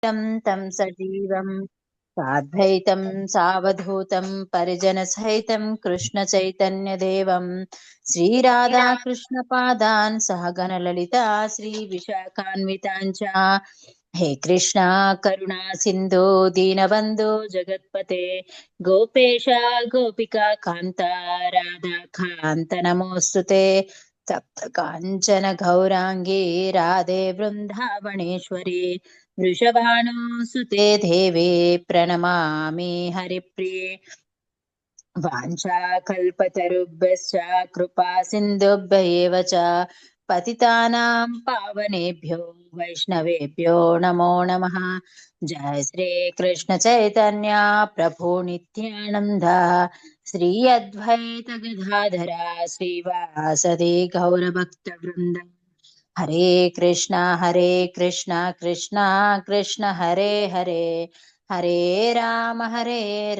तं सजीवं साद्वैतं सावधूतं परिजनसहितं कृष्णचैतन्यदेवं श्रीराधाकृष्णपादान् सहगणललिता श्रीविशाखान्विताञ्च हे कृष्णा करुणा सिन्धो दीनबन्धो जगत्पते गोपेश गोपिका कान्ता राधाकान्त नमोऽस्तुते तप्त काञ्चन गौराङ्गी राधे वृन्दावनेश्वरी वृषभानुसुते देवे प्रणमामि हरिप्रिये वाञ्छाकल्पतरुभ्यश्च कृपा सिन्धुभ्य एव च पतितानां पावनेभ्यो वैष्णवेभ्यो नमो नमः। जय श्री कृष्ण चैतन्य प्रभु नित्यानंद श्री अद्वैत गदाधरा श्रीवासदि गौरभक्तवृंद हरे कृष्णा कृष्णा कृष्ण हरे हरे हरे राम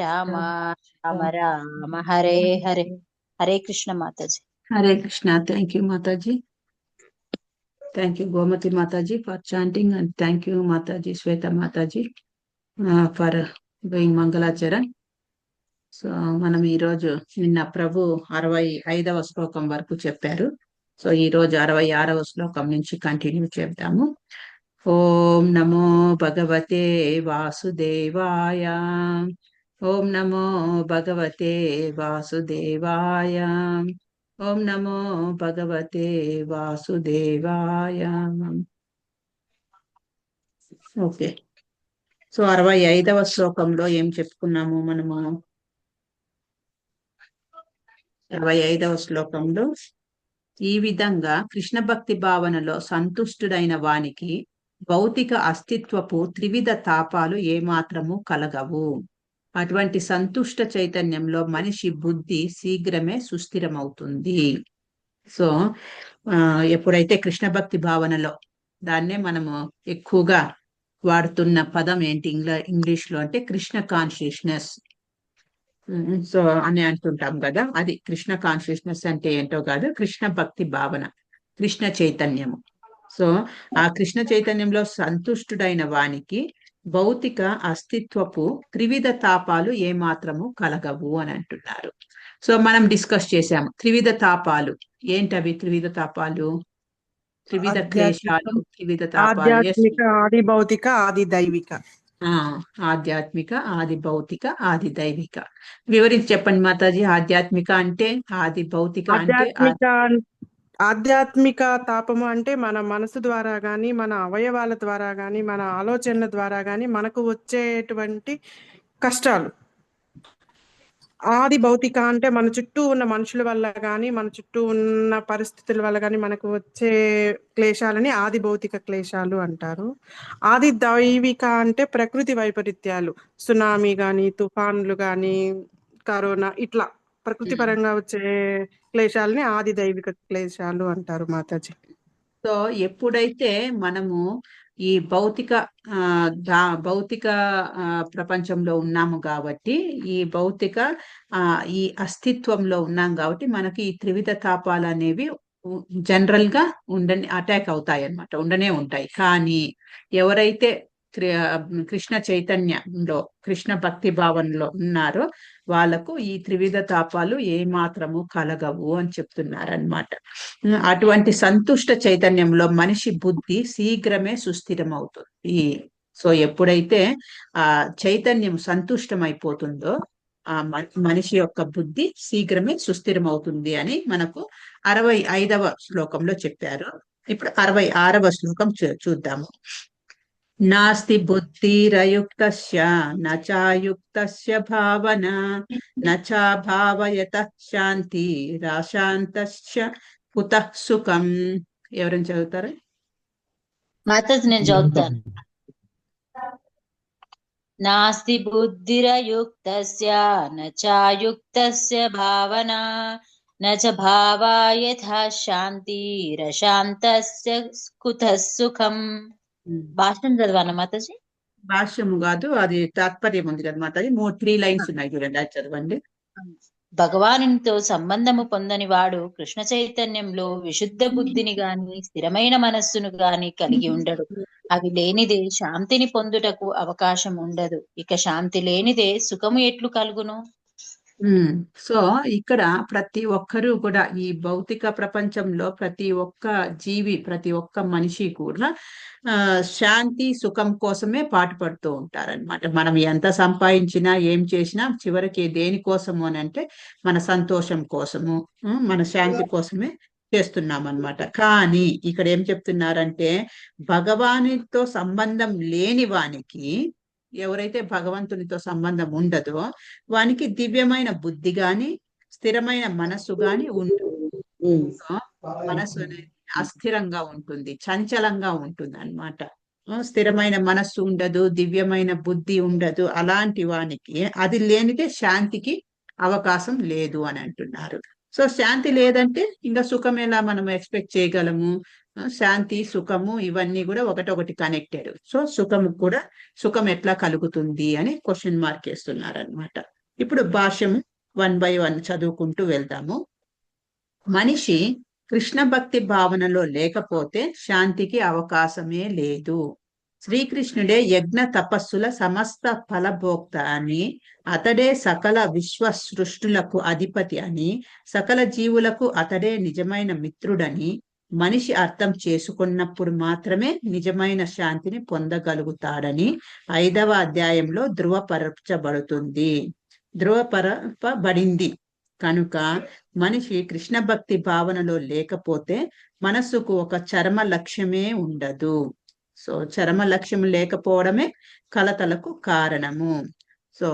राम राम राम हरे हरे। हरे कृष्ण माताजी। Hare Krishna. Thank you, Mataji. Thank you, Gomati Mataji, for chanting, and thank you, Mataji, Shweta Mataji, for doing Mangalacharan. So మనం ఈరోజు నిన్న ప్రభు 65వ శ్లోకం వరకు చెప్పారు. సో ఈరోజు 66వ శ్లోకం నుంచి కంటిన్యూ చేద్దాము. ఓం నమో భగవతే వాసుదేవాయ. ఓం నమో భగవతే వాసుదేవాయ. ఓం నమో భగవతే వాసుదేవాయ. ఓకే, సో 65వ శ్లోకంలో ఏం చెప్పుకున్నాము మనము? 65వ శ్లోకంలో ఈ విధంగా కృష్ణ భక్తి భావనలో సంతుష్టుడైన వానికి భౌతిక అస్తిత్వపు త్రివిధ తాపాలు ఏమాత్రము కలగవు. అటువంటి సంతుష్ట చైతన్యంలో మనిషి బుద్ధి శీఘ్రమే సుస్థిరమవుతుంది. సో ఎప్పుడైతే కృష్ణ భక్తి భావనలో, దాన్నే మనము ఎక్కువగా వాడుతున్న పదం ఏంటి ఇంగ్లీష్ లో అంటే కృష్ణ కాన్షియస్నెస్. సో అని అంటుంటాం కదా, అది కృష్ణ కాన్షియస్నెస్ అంటే ఏంటో కాదు, కృష్ణ భక్తి భావన, కృష్ణ చైతన్యము. సో ఆ కృష్ణ చైతన్యంలో సంతుష్టుడైన వానికి భౌతిక అస్తిత్వపు త్రివిధ తాపాలు ఏమాత్రము కలగవు అని అంటున్నారు. సో మనం డిస్కస్ చేసాము త్రివిధ తాపాలు ఏంటవి. త్రివిధ తాపాలు, త్రివిధ క్లేశాలు, త్రివిధ తాపాలు. ఆధ్యాత్మిక, ఆది భౌతిక, ఆది దైవిక. ఆధ్యాత్మిక, ఆది భౌతిక, ఆది దైవిక. వివరించి చెప్పండి మాతాజీ. ఆధ్యాత్మిక అంటే, ఆది భౌతిక అంటే? ఆధ్యాత్మిక తాపము అంటే మన మనసు ద్వారా గాని, మన అవయవాల ద్వారా గాని, మన ఆలోచనల ద్వారా గాని మనకు వచ్చేటువంటి కష్టాలు. ఆది భౌతిక అంటే మన చుట్టూ ఉన్న మనుషుల వల్ల గాని, మన చుట్టూ ఉన్న పరిస్థితుల వల్ల గాని మనకు వచ్చే క్లేశాలని ఆది భౌతిక క్లేశాలు అంటారు. ఆది దైవిక అంటే ప్రకృతి వైపరీత్యాలు, సునామీ గాని, తుఫాన్లు గాని, కరోనా, ఇట్లా ప్రకృతి పరంగా వచ్చే క్లేశాలని ఆది దైవిక క్లేశాలు అంటారు మాతాజీ. సో ఎప్పుడైతే మనము ఈ భౌతిక ప్రపంచంలో ఉన్నాము కాబట్టి, ఈ భౌతిక ఈ అస్తిత్వంలో ఉన్నాం కాబట్టి మనకి ఈ త్రివిధ తాపాలు అనేవి జనరల్ గా అటాక్ అవుతాయి అన్నమాట, ఉండనే ఉంటాయి. కానీ ఎవరైతే కృష్ణ చైతన్యంలో, కృష్ణ భక్తి భావనలో ఉన్నారో వాళ్ళకు ఈ త్రివిధ తాపాలు ఏమాత్రము కలగవు అని చెప్తున్నారన్నమాట. అటువంటి సంతుష్ట చైతన్యంలో మనిషి బుద్ధి శీఘ్రమే సుస్థిరమవుతుంది. సో ఎప్పుడైతే ఆ చైతన్యం సంతుష్టమైపోతుందో ఆ మనిషి యొక్క బుద్ధి శీఘ్రమే సుస్థిరమవుతుంది అని మనకు 65వ శ్లోకంలో చెప్పారు. ఇప్పుడు 66వ శ్లోకం చూద్దాము. నాస్తి బుద్ధిరయుక్తస్య నచాయుక్తస్య భావన నచా భావయతః శాంతి రాశాంతస్య కుతః సుఖం. ఎవరైనా చదువుతారా? మాతాజీ నేను చదువుతాను. నాస్తి బుద్ధిరయుక్తస్య నచాయుక్తస్య భావన నచ భావయతః శాంతి రశాంతస్య కుతః సుఖం. భాష్యం చదవాలా మాతాజీ? భాష్యము కాదు, అది తాత్పర్యం ఉంది కదా మాతాజీ. 3 లైన్స్ ఉన్నాయి చూడండి, అది చదవండి. భగవానునితో సంబంధము పొందని వాడు కృష్ణ చైతన్యంలో విశుద్ధ బుద్ధిని గాని స్థిరమైన మనస్సును గాని కలిగి ఉండడు. అవి లేనిదే శాంతిని పొందుటకు అవకాశం ఉండదు. ఇక శాంతి లేనిదే సుఖము ఎట్లు కలుగును? సో ఇక్కడ ప్రతి ఒక్కరూ కూడా ఈ భౌతిక ప్రపంచంలో ప్రతి ఒక్క జీవి, ప్రతి ఒక్క మనిషి కూడా శాంతి సుఖం కోసమే పాటుపడుతూ ఉంటారన్నమాట. మనం ఎంత సంపాదించినా ఏం చేసినా చివరికి దేనికోసము అని అంటే మన సంతోషం కోసము, మన శాంతి కోసమే చేస్తున్నాం అన్నమాట. కానీ ఇక్కడ ఏం చెప్తున్నారంటే భగవానుడితో సంబంధం లేని వానికి, ఎవరైతే భగవంతునితో సంబంధం ఉండదో వానికి దివ్యమైన బుద్ధి గాని స్థిరమైన మనస్సు గాని ఉండదు. సో మనస్సు అనేది అస్థిరంగా ఉంటుంది, చంచలంగా ఉంటుంది అన్నమాట. స్థిరమైన మనస్సు ఉండదు, దివ్యమైన బుద్ధి ఉండదు. అలాంటి వానికి అది లేనిదే శాంతికి అవకాశం లేదు అని అంటున్నారు. సో శాంతి లేదంటే ఇంకా సుఖం ఎలా మనం ఎక్స్పెక్ట్ చేయగలము? శాంతి సుఖము ఇవన్నీ కూడా ఒకటొకటి కనెక్టెడ్. సో సుఖం ఎట్లా కలుగుతుంది అని క్వశ్చన్ మార్క్ వేస్తున్నారు అనమాట. ఇప్పుడు భాష్యము 1 by 1 చదువుకుంటూ వెళ్దాము. మనిషి కృష్ణ భక్తి భావనలో లేకపోతే శాంతికి అవకాశమే లేదు. శ్రీకృష్ణుడే యజ్ఞ తపస్సుల సమస్త ఫలభోక్త అని, అతడే సకల విశ్వ సృష్టులకు అధిపతి అని, సకల జీవులకు అతడే నిజమైన మిత్రుడని మనిషి అర్థం చేసుకున్నప్పుడు మాత్రమే నిజమైన శాంతిని పొందగలుగుతాడని 5వ అధ్యాయంలో ధృవపరపబడింది. కనుక మనిషి కృష్ణ భక్తి భావనలో లేకపోతే మనస్సుకు ఒక చరమ లక్ష్యమే ఉండదు. సో చరమ లక్ష్యం లేకపోవడమే కలతలకు కారణము. సో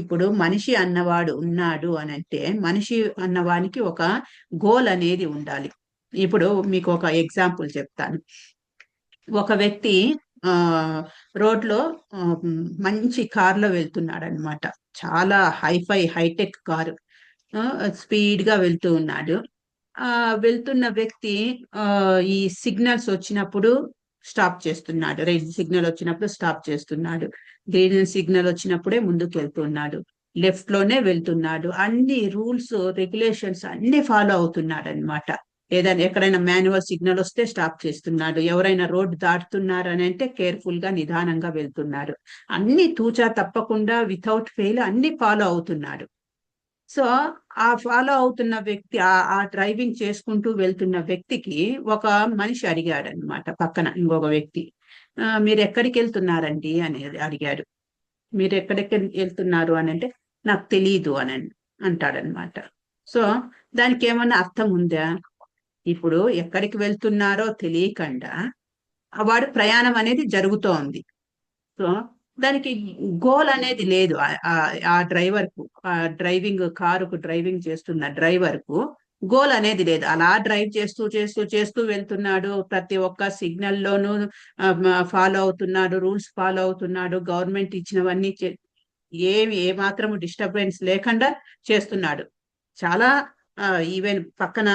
ఇప్పుడు మనిషి అన్నవాడు ఉన్నాడు అని అంటే మనిషి అన్నవానికి ఒక గోల్ అనేది ఉండాలి. ఇప్పుడు మీకు ఒక ఎగ్జాంపుల్ చెప్తాను. ఒక వ్యక్తి రోడ్లో మంచి కారులో వెళ్తున్నాడు అనమాట. చాలా హైటెక్ కారు, స్పీడ్ గా వెళ్తూ ఉన్నాడు. వెళ్తున్న వ్యక్తి ఈ సిగ్నల్స్ వచ్చినప్పుడు స్టాప్ చేస్తున్నాడు, రెడ్ సిగ్నల్ వచ్చినప్పుడు స్టాప్ చేస్తున్నాడు, గ్రీన్ సిగ్నల్ వచ్చినప్పుడే ముందుకు వెళ్తున్నాడు, లెఫ్ట్ లోనే వెళ్తున్నాడు. అన్ని రూల్స్ రెగ్యులేషన్స్ అన్ని ఫాలో అవుతున్నాడు అనమాట. ఏదైనా ఎక్కడైనా మాన్యువల్ సిగ్నల్ వస్తే స్టాప్ చేస్తున్నాడు, ఎవరైనా రోడ్ దాటుతున్నారు అని అంటే కేర్ఫుల్ గా నిదానంగా వెళ్తున్నాడు. అన్ని తూచా తప్పకుండా వితౌట్ ఫెయిల్ అన్ని ఫాలో అవుతున్నాడు. సో ఆ ఫాలో అవుతున్న వ్యక్తి, ఆ డ్రైవింగ్ చేసుకుంటూ వెళ్తున్న వ్యక్తికి ఒక మనిషి అడిగాడు అనమాట, పక్కన ఇంకొక వ్యక్తి, మీరు ఎక్కడికి వెళ్తున్నారండి అని అడిగాడు. మీరు ఎక్కడికి వెళ్తున్నారు అని అంటే నాకు తెలియదు అని అంటాడనమాట. సో దానికి ఏమన్నా అర్థం ఉందా? ఇప్పుడు ఎక్కడికి వెళ్తున్నారో తెలియకుండా వాడు ప్రయాణం అనేది జరుగుతోంది. సో దానికి గోల్ అనేది లేదు. ఆ డ్రైవర్ కు, ఆ కారుకు డ్రైవింగ్ చేస్తున్న డ్రైవర్ కు గోల్ అనేది లేదు. అలా డ్రైవ్ చేస్తూ చేస్తూ చేస్తూ వెళ్తున్నాడు. ప్రతి ఒక్క సిగ్నల్ లోనూ ఫాలో అవుతున్నాడు, రూల్స్ ఫాలో అవుతున్నాడు, గవర్నమెంట్ ఇచ్చినవన్నీ ఏ మాత్రము డిస్టర్బెన్స్ లేకుండా చేస్తున్నాడు. చాలా ఈవెన్ పక్కన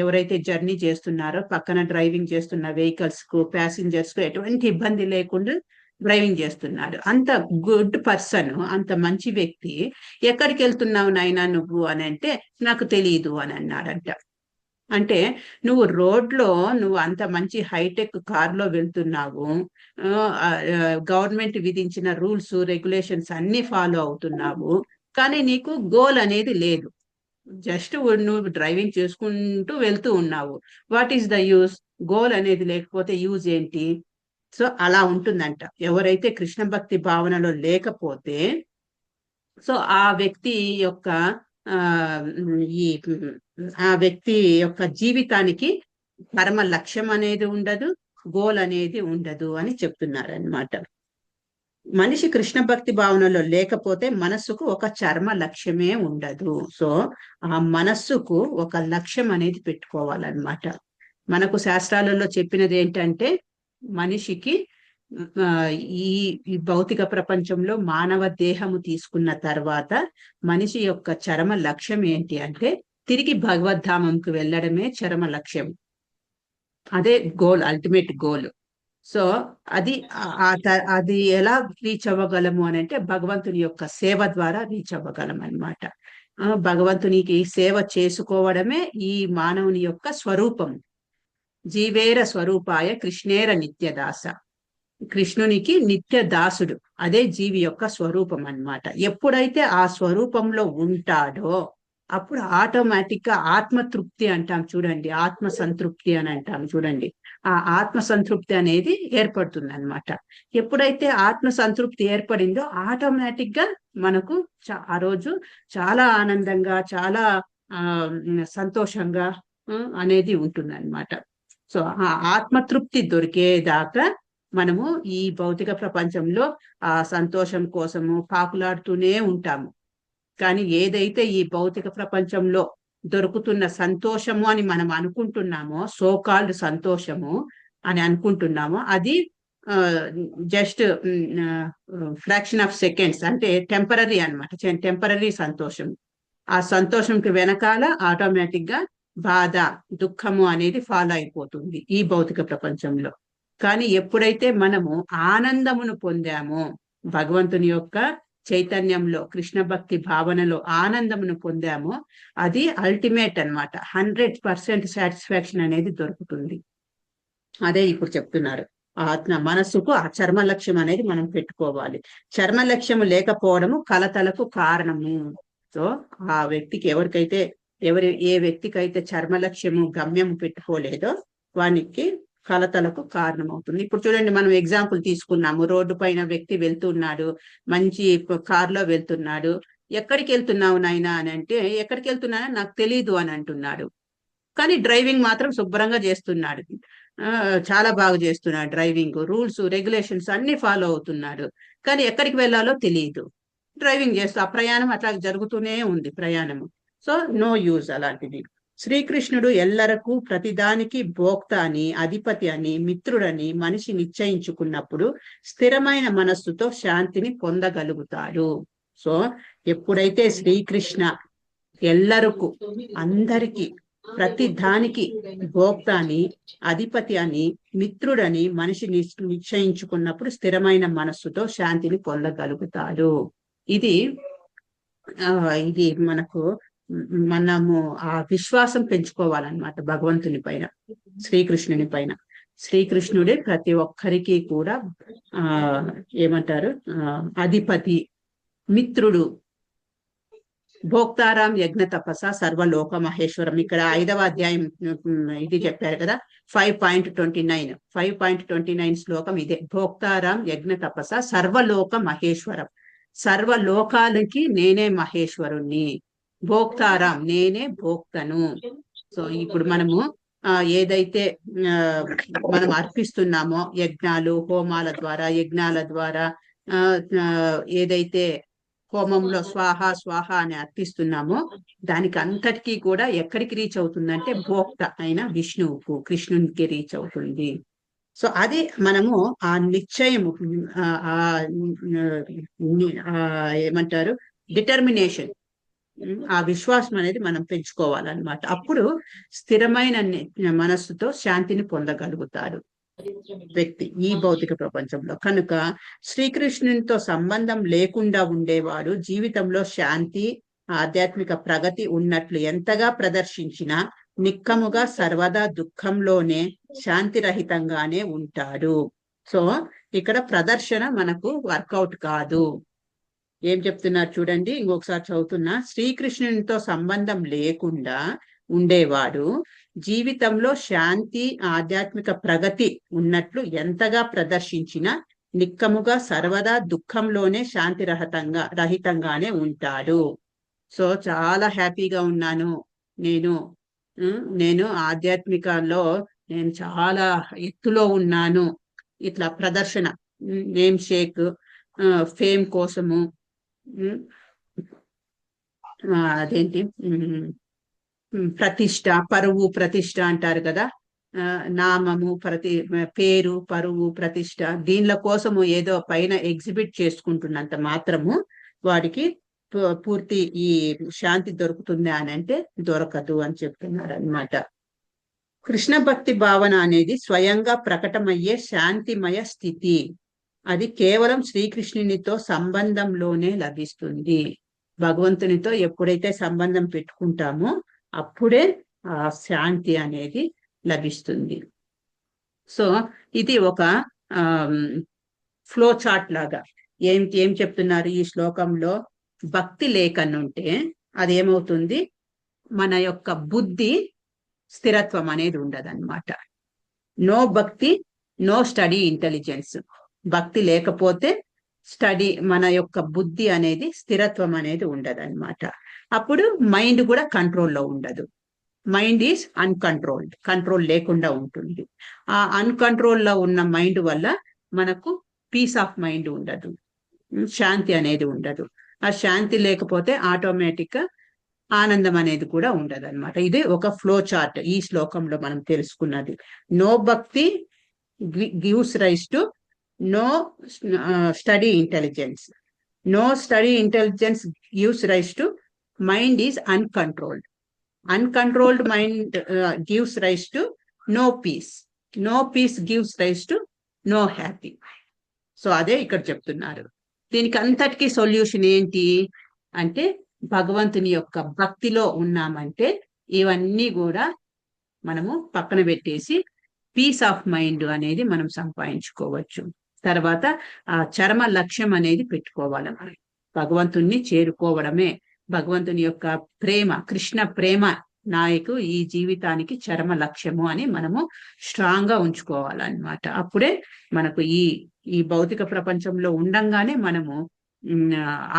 ఎవరైతే జర్నీ చేస్తున్నారో పక్కన డ్రైవింగ్ చేస్తున్న వెహికల్స్ కు, ప్యాసింజర్స్ కు ఎటువంటి ఇబ్బంది లేకుండా డ్రైవింగ్ చేస్తున్నాడు. అంత గుడ్ పర్సన్, అంత మంచి వ్యక్తి ఎక్కడికి వెళ్తున్నావు నాయనా నువ్వు అని అంటే నాకు తెలియదు అని అన్నాడంట. అంటే నువ్వు రోడ్లో నువ్వు అంత మంచి హైటెక్ కార్లో వెళ్తున్నావు, గవర్నమెంట్ విధించిన రూల్స్ రెగ్యులేషన్స్ అన్ని ఫాలో అవుతున్నావు, కానీ నీకు గోల్ అనేది లేదు. జస్ట్ నువ్వు డ్రైవింగ్ చేసుకుంటూ వెళ్తూ ఉన్నావు. What is the use? Goal అనేది లేకపోతే యూజ్ ఏంటి? సో అలా ఉంటుందంట ఎవరైతే కృష్ణ భక్తి భావనలో లేకపోతే. సో ఆ వ్యక్తి యొక్క జీవితానికి పరమ లక్ష్యం అనేది ఉండదు, గోల్ అనేది ఉండదు అని చెప్తున్నారు అన్నమాట. మనిషి కృష్ణ భక్తి భావనలో లేకపోతే మనస్సుకు ఒక చర్మ లక్ష్యమే ఉండదు. సో ఆ మనస్సుకు ఒక లక్ష్యం అనేది పెట్టుకోవాలన్నమాట. మనకు శాస్త్రాలలో చెప్పినది ఏంటంటే మనిషికి ఈ భౌతిక ప్రపంచంలో మానవ దేహము తీసుకున్న తర్వాత మనిషి యొక్క చరమ లక్ష్యం ఏంటి అంటే తిరిగి భగవద్ధామంకు వెళ్ళడమే చరమ లక్ష్యం. అదే గోల్, అల్టిమేట్ గోల్. సో అది ఎలా రీచ్ అవ్వగలము అని అంటే భగవంతుని యొక్క సేవ ద్వారా రీచ్ అవ్వగలం అన్నమాట. భగవంతునికి సేవ చేసుకోవడమే ఈ మానవుని యొక్క స్వరూపం. జీవేర స్వరూపాయ కృష్ణేర నిత్యదాస. కృష్ణునికి నిత్య దాసుడు, అదే జీవి యొక్క స్వరూపం అన్నమాట. ఎప్పుడైతే ఆ స్వరూపంలో ఉంటాడో అప్పుడు ఆటోమేటిక్ గా ఆత్మతృప్తి అంటాం చూడండి, ఆత్మ సంతృప్తి అని అంటాం చూడండి, ఆ ఆత్మ సంతృప్తి అనేది ఏర్పడుతుంది అన్నమాట. ఎప్పుడైతే ఆత్మ సంతృప్తి ఏర్పడిందో ఆటోమేటిక్ గా మనకు ఆ రోజు చాలా ఆనందంగా, చాలా సంతోషంగా అనేది ఉంటుంది అన్నమాట. సో ఆ ఆత్మతృప్తి దొరికేదాకా మనము ఈ భౌతిక ప్రపంచంలో ఆ సంతోషం కోసము పాకులాడుతూనే ఉంటాము. కానీ ఏదైతే ఈ భౌతిక ప్రపంచంలో దొరుకుతున్న సంతోషము అని మనం అనుకుంటున్నామో, సోకాల్డ్ సంతోషము అని అనుకుంటున్నామో, అది జస్ట్ ఫ్రాక్షన్ ఆఫ్ సెకండ్స్, అంటే టెంపరీ అన్నమాట, టెంపరీ సంతోషం. ఆ సంతోషంకి వెనకాల ఆటోమేటిక్ గా బాధ, దుఃఖము అనేది ఫాలో అయిపోతుంది ఈ భౌతిక ప్రపంచంలో. కానీ ఎప్పుడైతే మనము ఆనందమును పొందామో, భగవంతుని యొక్క చైతన్యంలో, కృష్ణ భక్తి భావనలో ఆనందమును పొందామో, అది అల్టిమేట్ అన్నమాట. 100% సాటిస్ఫాక్షన్ అనేది దొరుకుతుంది. అదే ఇప్పుడు చెప్తున్నారు, ఆత్మ మనస్సుకు ఆ చర్మ లక్ష్యం అనేది మనం పెట్టుకోవాలి. చర్మ లక్ష్యము లేకపోవడము కలతలకు కారణము. సో ఆ వ్యక్తికి ఏ వ్యక్తికైతే చర్మ లక్ష్యము గమ్యము పెట్టుకోలేదో వానికి కలతలకు కారణం అవుతుంది. ఇప్పుడు చూడండి, మనం ఎగ్జాంపుల్ తీసుకున్నాము, రోడ్డు పైన వ్యక్తి వెళ్తున్నాడు, మంచి కారులో వెళ్తున్నాడు. ఎక్కడికి వెళ్తున్నావు నాయనా అని అంటే, ఎక్కడికి వెళ్తున్నానని నాకు తెలీదు అని అంటున్నాడు. కానీ డ్రైవింగ్ మాత్రం శుభ్రంగా చేస్తున్నాడు, చాలా బాగా చేస్తున్నాడు డ్రైవింగ్, రూల్స్ రెగ్యులేషన్స్ అన్ని ఫాలో అవుతున్నాడు. కానీ ఎక్కడికి వెళ్ళాలో తెలియదు, డ్రైవింగ్ చేస్తూ ఆ ప్రయాణం అట్లా జరుగుతూనే ఉంది ప్రయాణము. సో నో యూజ్ అలాంటిది. శ్రీకృష్ణుడు ఎల్లరకు ప్రతిదానికి భోక్త అని, అధిపతి అని, మిత్రుడని మనిషి నిశ్చయించుకున్నప్పుడు స్థిరమైన మనస్సుతో శాంతిని పొందగలుగుతాడు. సో ఎప్పుడైతే శ్రీకృష్ణ ఎల్లరకు, అందరికి, ప్రతి దానికి భోక్త అని, అధిపతి అని, మిత్రుడని మనిషి నిశ్చయించుకున్నప్పుడు స్థిరమైన మనస్సుతో శాంతిని పొందగలుగుతాడు. ఇది మనము ఆ విశ్వాసం పెంచుకోవాలన్నమాట భగవంతుని పైన, శ్రీకృష్ణుని పైన. శ్రీకృష్ణుడే ప్రతి ఒక్కరికి కూడా ఏమంటారు, అధిపతి, మిత్రుడు, భోక్తారాం యజ్ఞ తపస సర్వలోక మహేశ్వరం. ఇక్కడ 5వ అధ్యాయం ఇది చెప్పారు కదా, 5.29 శ్లోకం ఇదే. భోక్తారాం యజ్ఞ తపస సర్వలోక మహేశ్వరం. సర్వలోకాలకి నేనే మహేశ్వరుణ్ణి, భోక్తారాం నేనే భోక్తను. సో ఇప్పుడు మనము ఏదైతే మనం అర్పిస్తున్నామో యజ్ఞాలు, హోమాల ద్వారా, యజ్ఞాల ద్వారా, ఏదైతే హోమంలో స్వాహ స్వాహ అని అర్పిస్తున్నామో దానికి అంతటికీ కూడా ఎక్కడికి రీచ్ అవుతుందంటే భోక్త అయిన విష్ణువుకు, కృష్ణునికి రీచ్ అవుతుంది. సో అది మనము ఆ నిశ్చయము, ఏమంటారు, డిటర్మినేషన్, ఆ విశ్వాసం అనేది మనం పెంచుకోవాలన్నమాట. అప్పుడు స్థిరమైన మనస్సుతో శాంతిని పొందగలుగుతారు వ్యక్తి ఈ భౌతిక ప్రపంచంలో. కనుక శ్రీకృష్ణునితో సంబంధం లేకుండా ఉండేవాడు జీవితంలో శాంతి, ఆధ్యాత్మిక ప్రగతి ఉన్నట్లు ఎంతగా ప్రదర్శించినా నిక్కముగా సర్వదా దుఃఖంలోనే, శాంతిరహితంగానే ఉంటాడు. సో ఇక్కడ ప్రదర్శన మనకు వర్కౌట్ కాదు. ఏం చెప్తున్నారు చూడండి, ఇంకొకసారి చదువుతున్నా. శ్రీకృష్ణునితో సంబంధం లేకుండా ఉండేవాడు జీవితంలో శాంతి, ఆధ్యాత్మిక ప్రగతి ఉన్నట్లు ఎంతగా ప్రదర్శించినా నిక్కముగా సర్వదా దుఃఖంలోనే, రహితంగానే ఉంటాడు. సో చాలా హ్యాపీగా ఉన్నాను నేను ఆధ్యాత్మికలో నేను చాలా ఎత్తులో ఉన్నాను, ఇట్లా ప్రదర్శన, నేమ్ షేక్, ఫేమ్ కోసము, అదేంటి ప్రతిష్ట, పరువు ప్రతిష్ట అంటారు కదా, నామము, పేరు, పరువు, ప్రతిష్ట, దీనిల కోసము ఏదో పైన ఎగ్జిబిట్ చేసుకుంటున్నంత మాత్రము వాడికి పూర్తి ఈ శాంతి దొరుకుతుందా అని అంటే దొరకదు అని చెప్తున్నారు అన్నమాట. కృష్ణ భక్తి భావన అనేది స్వయంగా ప్రకటమయ్యే శాంతిమయ స్థితి. అది కేవలం శ్రీకృష్ణునితో సంబంధంలోనే లభిస్తుంది. భగవంతునితో ఎప్పుడైతే సంబంధం పెట్టుకుంటామో అప్పుడే ఆ శాంతి అనేది లభిస్తుంది. సో ఇది ఒక ఫ్లో చార్ట్ లాగా. ఏం చెప్తున్నారు ఈ శ్లోకంలో? భక్తి లేకనుంటే అది ఏమవుతుంది, మన యొక్క బుద్ధి స్థిరత్వం అనేది ఉండదన్నమాట. నో భక్తి, నో స్టడీ ఇంటెలిజెన్స్. భక్తి లేకపోతే మన యొక్క బుద్ధి అనేది స్థిరత్వం అనేది ఉండదన్నమాట. అప్పుడు మైండ్ కూడా కంట్రోల్లో ఉండదు. మైండ్ ఈజ్ అన్కంట్రోల్డ్, కంట్రోల్ లేకుండా ఉంటుంది. ఆ అన్కంట్రోల్లో ఉన్న మైండ్ వల్ల మనకు పీస్ ఆఫ్ మైండ్ ఉండదు, శాంతి అనేది ఉండదు. ఆ శాంతి లేకపోతే ఆటోమేటిక్ గా ఆనందం అనేది కూడా ఉండదు అనమాట. ఇది ఒక ఫ్లో చార్ట్ ఈ శ్లోకంలో మనం తెలుసుకున్నది. No bhakti gives rise to no study intelligence. No study intelligence gives rise to mind is uncontrolled. Uncontrolled mind gives rise to no peace. No peace gives rise to no happy. So అదే ఇక్కడ చెప్తున్నారు. దీనికి అంతటికీ solution ఏంటి అంటే, భగవంతుని యొక్క భక్తిలో ఉన్నామంటే ఇవన్నీ కూడా మనము పక్కన పెట్టేసి పీస్ ఆఫ్ మైండ్ అనేది మనం సంపాదించుకోవచ్చు. తర్వాత ఆ చరమ లక్ష్యం అనేది పెట్టుకోవాలి. మనం భగవంతుణ్ణి చేరుకోవడమే భగవంతుని యొక్క ప్రేమ, కృష్ణ ప్రేమ నాయకు ఈ జీవితానికి చరమ లక్ష్యము అని మనము స్ట్రాంగ్ గా ఉంచుకోవాలన్నమాట. అప్పుడే మనకు ఈ భౌతిక ప్రపంచంలో ఉండంగానే మనము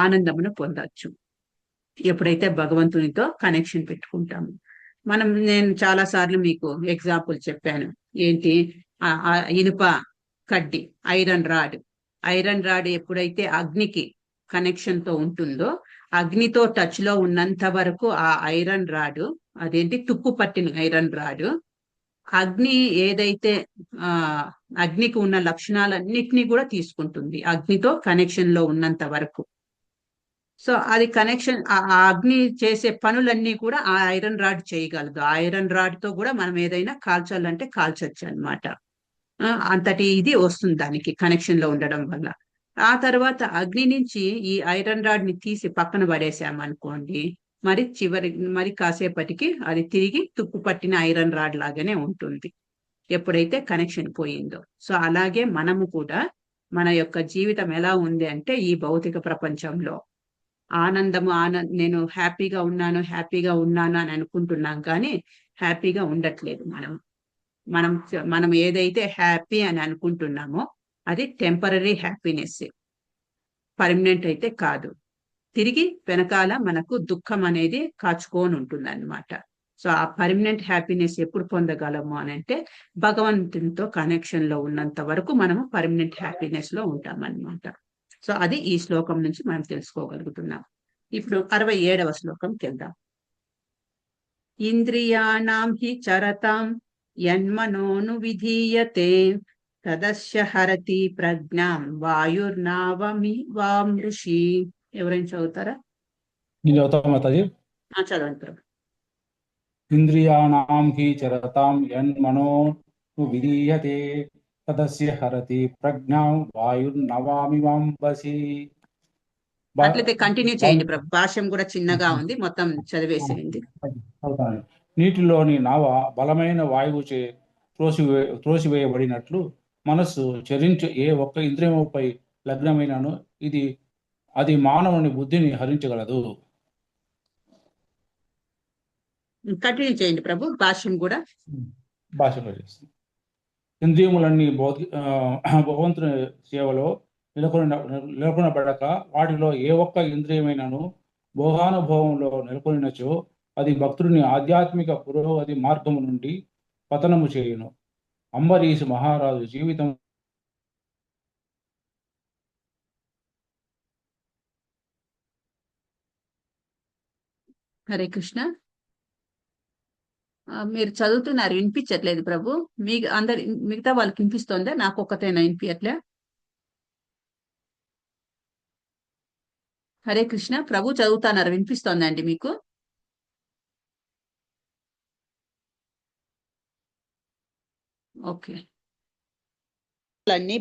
ఆనందమును పొందొచ్చు, ఎప్పుడైతే భగవంతునితో కనెక్షన్ పెట్టుకుంటాము. నేను చాలా సార్లు మీకు ఎగ్జాంపుల్ చెప్పాను. ఏంటి? ఇనుప కడ్డి, ఐరన్ రాడ్. ఐరన్ రాడ్ ఎప్పుడైతే అగ్నికి కనెక్షన్ తో ఉంటుందో, అగ్నితో టచ్ లో ఉన్నంత వరకు ఆ ఐరన్ రాడ్, అదేంటి తుప్పు పట్టిన ఐరన్ రాడ్, అగ్ని ఏదైతే అగ్నికి ఉన్న లక్షణాలన్నిటినీ కూడా తీసుకుంటుంది అగ్నితో కనెక్షన్ లో ఉన్నంత వరకు. సో అది కనెక్షన్, ఆ అగ్ని చేసే పనులన్నీ కూడా ఆ ఐరన్ రాడ్ చేయగలదు. ఆ ఐరన్ రాడ్ తో కూడా మనం ఏదైనా కాల్చాలంటే కాల్చొచ్చు అనమాట. అంతటి ఇది వస్తుంది దానికి కనెక్షన్ లో ఉండడం వల్ల. ఆ తర్వాత అగ్ని నుంచి ఈ ఐరన్ రాడ్ ని తీసి పక్కన పడేసామనుకోండి, మరి కాసేపటికి అది తిరిగి తుప్పు పట్టిన ఐరన్ రాడ్ లాగానే ఉంటుంది ఎప్పుడైతే కనెక్షన్ పోయిందో. సో అలాగే మనము కూడా మన యొక్క జీవితం ఎలా ఉంది అంటే, ఈ భౌతిక ప్రపంచంలో నేను హ్యాపీగా ఉన్నాను అని అనుకుంటున్నాం, కానీ హ్యాపీగా ఉండట్లేదు. మనం ఏదైతే హ్యాపీ అని అనుకుంటున్నామో అది టెంపరరీ హ్యాపీనెస్, పర్మనెంట్ అయితే కాదు. తిరిగి వెనకాల మనకు దుఃఖం అనేది కాచుకొని ఉంటుంది అనమాట. సో ఆ పర్మనెంట్ హ్యాపీనెస్ ఎప్పుడు పొందగలము అని అంటే, భగవంతునితో కనెక్షన్ లో ఉన్నంత వరకు మనము పర్మనెంట్ హ్యాపీనెస్ లో ఉంటామన్నమాట. సో అది ఈ శ్లోకం నుంచి మనం తెలుసుకోగలుగుతున్నాం. ఇప్పుడు 67వ శ్లోకంకి వెళ్దాం. ఇంద్రియాణం హి చరతాం యన్మనోను విధీయతే తదస్య హరతి ప్రజ్ఞాం వాయుర్నావమి వామృషి. ఎవరైనా చదువుతారా? చదవండి ప్రభు. ఇంద్రియాణం హి చరతాం యన్మనోను విధీయతే తదస్య హరతి ప్రజ్ఞాం వాయుర్నవామి వాంబసి. అట్లయితే కంటిన్యూ చేయండి ప్రభు. భాష్యం కూడా చిన్నగా ఉంది, మొత్తం చదివేసేయండి. నీటిలోని నావ బలమైన వాయువుచే త్రోసివేయబడినట్లు మనస్సు చరించు ఏ ఒక్క ఇంద్రియముపై లగ్నమైనను అది మానవుని బుద్ధిని హరించగలదు. కంటిన్యూ చేయండి ప్రభు. భాష్యం కూడా చేస్తుంది. ఇంద్రియములన్నీ భగవంతుని సేవలో నెలకొనబడక వాటిలో ఏ ఒక్క ఇంద్రియమైనను భోగానుభవంలో నెలకొనినచో అది భక్తుడిని ఆధ్యాత్మిక పురోగతి మార్గము నుండి పతనము చేయును. అంబరీషు మహారాజు జీవితం హరే కృష్ణ. మీరు చదువుతున్నారు, వినిపించట్లేదు ప్రభు. మిగతా వాళ్ళకి వినిపిస్తోందా? నాకు ఒక్కతేనా వినిపించట్లే? హరే కృష్ణ. ప్రభు చదువుతున్నారు, వినిపిస్తోందండి మీకు? ఓకే.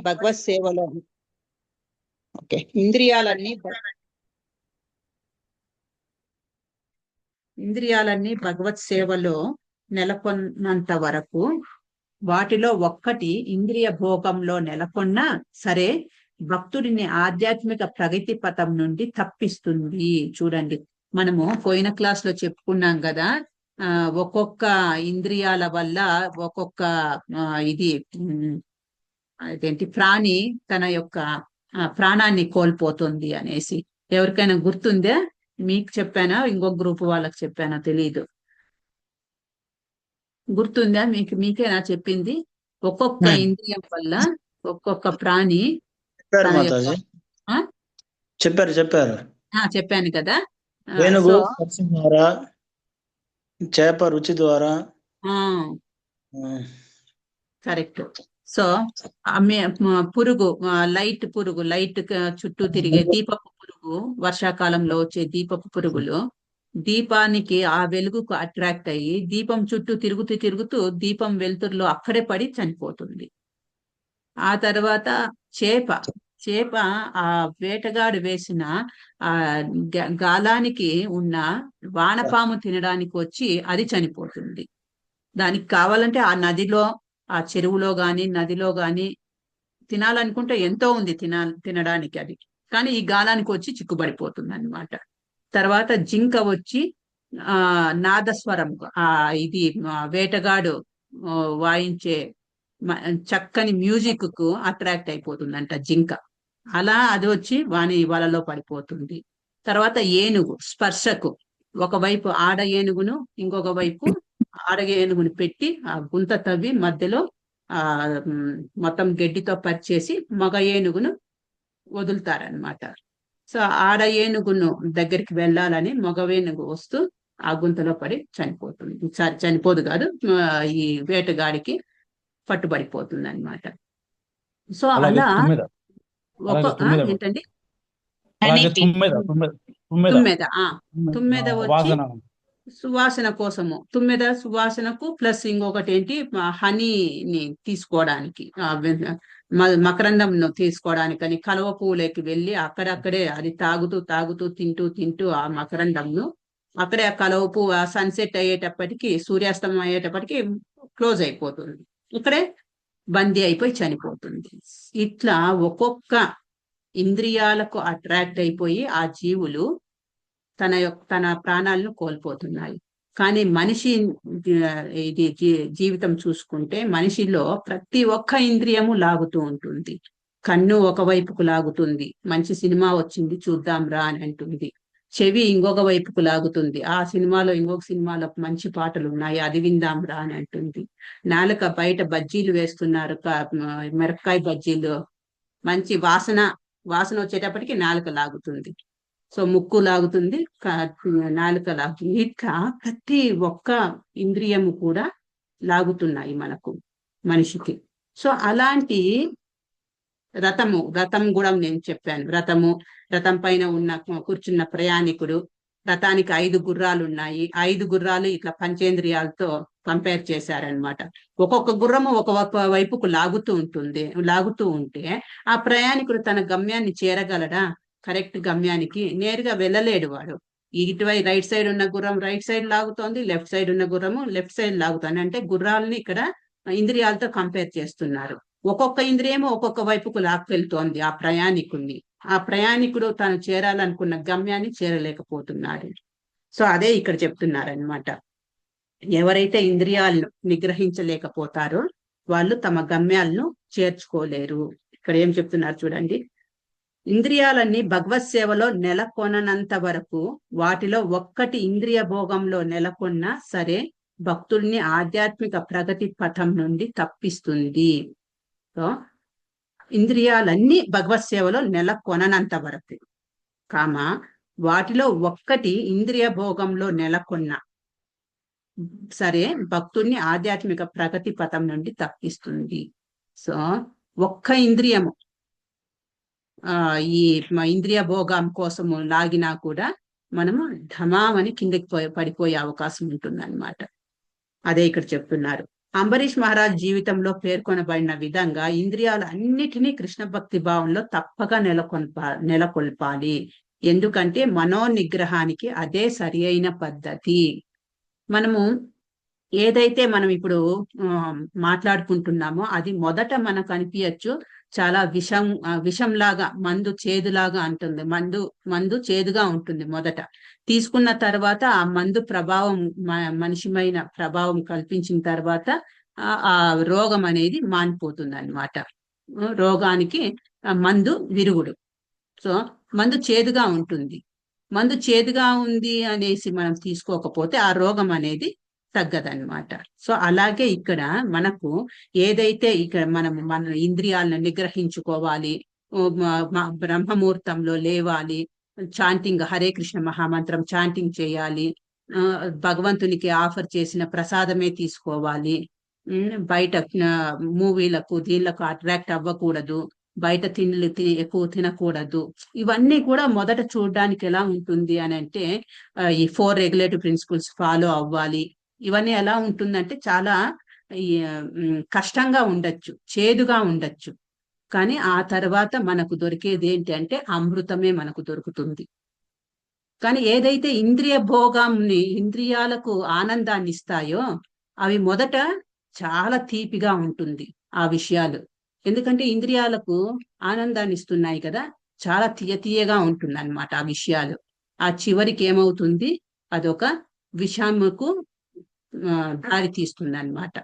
భగవత్ సేవలో ఓకే. ఇంద్రియాలన్నీ భగవత్ సేవలో నెలకొన్నంత వరకు వాటిలో ఒక్కటి ఇంద్రియ భోగంలో నెలకొన్నా సరే భక్తుడిని ఆధ్యాత్మిక ప్రగతి పథం నుండి తప్పిస్తుంది. చూడండి, మనము పోయిన క్లాస్ లో చెప్పుకున్నాం కదా, ఒక్కొక్క ఇంద్రియాల వల్ల ఒక్కొక్క అదేంటి ప్రాణి తన యొక్క ప్రాణాన్ని కోల్పోతుంది అనేసి. ఎవరికైనా గుర్తుందా? మీకు చెప్పానా ఇంకొక గ్రూప్ వాళ్ళకి చెప్పానా తెలియదు. గుర్తుందా మీకేనా చెప్పింది? ఒక్కొక్క ఇంద్రియం వల్ల ఒక్కొక్క ప్రాణి తన యొక్క చెప్పాను కదా. ఏనుగు ద్వారా, చేప రుచి ద్వారా. కరెక్ట్. సో పురుగు, లైట్ చుట్టూ తిరిగే దీపపు పురుగు, వర్షాకాలంలో వచ్చే దీపపు పురుగులు దీపానికి ఆ వెలుగుకు అట్రాక్ట్ అయ్యి దీపం చుట్టూ తిరుగుతూ దీపం వెలుతురులో అక్కడే పడి చనిపోతుంది. ఆ తర్వాత చేప ఆ వేటగాడు వేసిన ఆ గాలానికి ఉన్న వానపాము తినడానికి వచ్చి అది చనిపోతుంది. దానికి కావాలంటే ఆ నదిలో, ఆ చెరువులో గాని నదిలో గాని తినాలనుకుంటే ఎంతో ఉంది తినడానికి అది, కానీ ఈ గాలానికి వచ్చి చిక్కుబడిపోతుంది అన్నమాట. తర్వాత జింక వచ్చి నాదస్వరం, వేటగాడు వాయించే చక్కని మ్యూజిక్ కు అట్రాక్ట్ అయిపోతుందంట జింక. అలా అది వచ్చి వలలో పడిపోతుంది. తర్వాత ఏనుగు స్పర్శకు, ఒకవైపు ఆడ ఏనుగును ఇంకొక వైపు ఆడ ఏనుగును పెట్టి ఆ గుంత తవ్వి మధ్యలో మొత్తం గడ్డితో పరిచేసి మగ ఏనుగును వదులుతారనమాట. సో ఆడ ఏనుగును దగ్గరికి వెళ్ళాలని మగ ఏనుగు వస్తూ ఆ గుంతలో పడి చనిపోతుంది. చనిపోదు కాదు, ఈ వేటగాడికి పట్టుబడిపోతుంది అనమాట. సో అలా ఏంటండి తుమ్మెద వచ్చి సువాసన కోసము, సువాసనకు ప్లస్ ఇంకొకటి ఏంటి, హనీని తీసుకోవడానికి, మకరందంను తీసుకోవడానికని కలువ పువ్వులోకి వెళ్ళి అక్కడక్కడే అది తాగుతూ తింటూ ఆ మకరందంను అక్కడే ఆ కలువ పువ్వు సన్సెట్ అయ్యేటప్పటికి, సూర్యాస్తమం అయ్యేటప్పటికి క్లోజ్ అయిపోతుంది, ఇక్కడే బందీ అయిపోయి చనిపోతుంది. ఇట్లా ఒక్కొక్క ఇంద్రియాలకు అట్రాక్ట్ అయిపోయి ఆ జీవులు తన ప్రాణాలను కోల్పోతున్నాయి. కానీ మనిషి జీవితం చూసుకుంటే మనిషిలో ప్రతి ఒక్క ఇంద్రియము లాగుతూ ఉంటుంది. కన్ను ఒకవైపుకు లాగుతుంది, మంచి సినిమా వచ్చింది చూద్దాం రా అని అంటుంది. చెవి ఇంకొక వైపుకు లాగుతుంది, ఆ సినిమాలో ఇంకొక సినిమాలో మంచి పాటలు ఉన్నాయి అది విందాం రా అని అంటుంది. నాలుక బయట బజ్జీలు వేస్తున్నారు, మిరపకాయ బజ్జీలు, మంచి వాసన వచ్చేటప్పటికి నాలుక లాగుతుంది. సో ముక్కు లాగుతుంది, నాలుక లాగుతుంది. ఇట్లా ప్రతి ఒక్క ఇంద్రియము కూడా లాగుతున్నాయి మనిషికి. సో అలాంటి రథం కూడా నేను చెప్పాను. రథం పైన కూర్చున్న ప్రయాణికుడు, రథానికి 5 గుర్రాలు ఉన్నాయి. 5 గుర్రాలు ఇట్లా పంచేంద్రియాలతో కంపేర్ చేశారనమాట. ఒక్కొక్క గుర్రము ఒక వైపుకు లాగుతూ ఉంటే ఆ ప్రయాణికుడు తన గమ్యాన్ని చేరగలడా? కరెక్ట్ గమ్యానికి నేరుగా వెళ్ళలేడు వాడు. ఇటువైపు రైట్ సైడ్ ఉన్న గుర్రం రైట్ సైడ్ లాగుతోంది, లెఫ్ట్ సైడ్ ఉన్న గుర్రము లెఫ్ట్ సైడ్ లాగుతోంది. అంటే గుర్రాలని ఇక్కడ ఇంద్రియాలతో కంపేర్ చేస్తున్నారు. ఒక్కొక్క ఇంద్రియము ఒక్కొక్క వైపుకు లాక్కెళ్తోంది ఆ ప్రయాణికుడిని. ఆ ప్రయాణికుడు తను చేరాలనుకున్న గమ్యాన్ని చేరలేకపోతున్నాడు. సో అదే ఇక్కడ చెప్తున్నారనమాట. ఎవరైతే ఇంద్రియాలను నిగ్రహించలేకపోతారో వాళ్ళు తమ గమ్యాలను చేర్చుకోలేరు. ఇక్కడ ఏం చెప్తున్నారు చూడండి. ఇంద్రియాలన్నీ భగవత్ సేవలో నెలకొనంత వరకు వాటిలో ఒక్కటి ఇంద్రియ భోగంలో నెలకొన్నా సరే భక్తుల్ని ఆధ్యాత్మిక ప్రగతి పథం నుండి తప్పిస్తుంది. సో ఇంద్రియాలన్నీ భగవత్ సేవలో నెలకొనంత వరకు వాటిలో ఒక్కటి ఇంద్రియ భోగంలో నెలకొన్నా సరే భక్తుల్ని ఆధ్యాత్మిక ప్రగతి పథం నుండి తప్పిస్తుంది. సో ఒక్క ఇంద్రియము ఈ ఇంద్రియ భోగం కోసము లాగినా కూడా మనము ఢమామని కిందకి పడిపోయే అవకాశం ఉంటుంది అన్నమాట. అదే ఇక్కడ చెప్తున్నారు. అంబరీష్ మహారాజ్ జీవితంలో పేర్కొనబడిన విధంగా ఇంద్రియాలు అన్నిటినీ కృష్ణ భక్తి భావంలో తప్పక నెలకొల్పాలి. ఎందుకంటే మనోనిగ్రహానికి అదే సరి అయిన పద్ధతి. మనము ఏదైతే మనం ఇప్పుడు మాట్లాడుకుంటున్నామో అది మొదట మనకు అనిపించచ్చు చాలా విషంలాగా, మందు చేదులాగా అంటుంది. మందు చేదుగా ఉంటుంది మొదట. తీసుకున్న తర్వాత ఆ మందు ప్రభావం మనిషిమైన ప్రభావం కల్పించిన తర్వాత ఆ రోగం అనేది మానిపోతుంది అన్నమాట. రోగానికి మందు విరుగుడు. సో మందు చేదుగా ఉంటుంది. మందు చేదుగా ఉంది అనేసి మనం తీసుకోకపోతే ఆ రోగం అనేది తగ్గదన్నమాట. సో అలాగే ఇక్కడ మనకు ఏదైతే ఇక్కడ మన ఇంద్రియాలను నిగ్రహించుకోవాలి, బ్రహ్మముహూర్తంలో లేవాలి, చాంటింగ్ హరే కృష్ణ మహామంత్రం చాంటింగ్ చేయాలి, భగవంతునికి ఆఫర్ చేసిన ప్రసాదమే తీసుకోవాలి, బయట మూవీలకు దీనిలకు అట్రాక్ట్ అవ్వకూడదు, బయట తిండ్లు ఎక్కువ తినకూడదు. ఇవన్నీ కూడా మొదట చూడడానికి ఎలా ఉంటుంది అని అంటే ఈ 4 రెగ్యులేటివ్ ప్రిన్సిపల్స్ ఫాలో అవ్వాలి. ఇవన్నీ ఎలా ఉంటుందంటే చాలా కష్టంగా ఉండొచ్చు, చేదుగా ఉండొచ్చు. కానీ ఆ తర్వాత మనకు దొరికేది ఏంటి అంటే అమృతమే మనకు దొరుకుతుంది. కానీ ఏదైతే ఇంద్రియ భోగాన్ని, ఇంద్రియాలకు ఆనందాన్ని ఇస్తాయో అవి మొదట చాలా తీపిగా ఉంటుంది ఆ విషయాలు. ఎందుకంటే ఇంద్రియాలకు ఆనందాన్ని ఇస్తున్నాయి కదా, చాలా తీయగా ఉంటుంది అన్నమాట ఆ విషయాలు. ఆ చివరికి ఏమవుతుంది, అదొక విషముకు దారి తీస్తుంది అన్నమాట.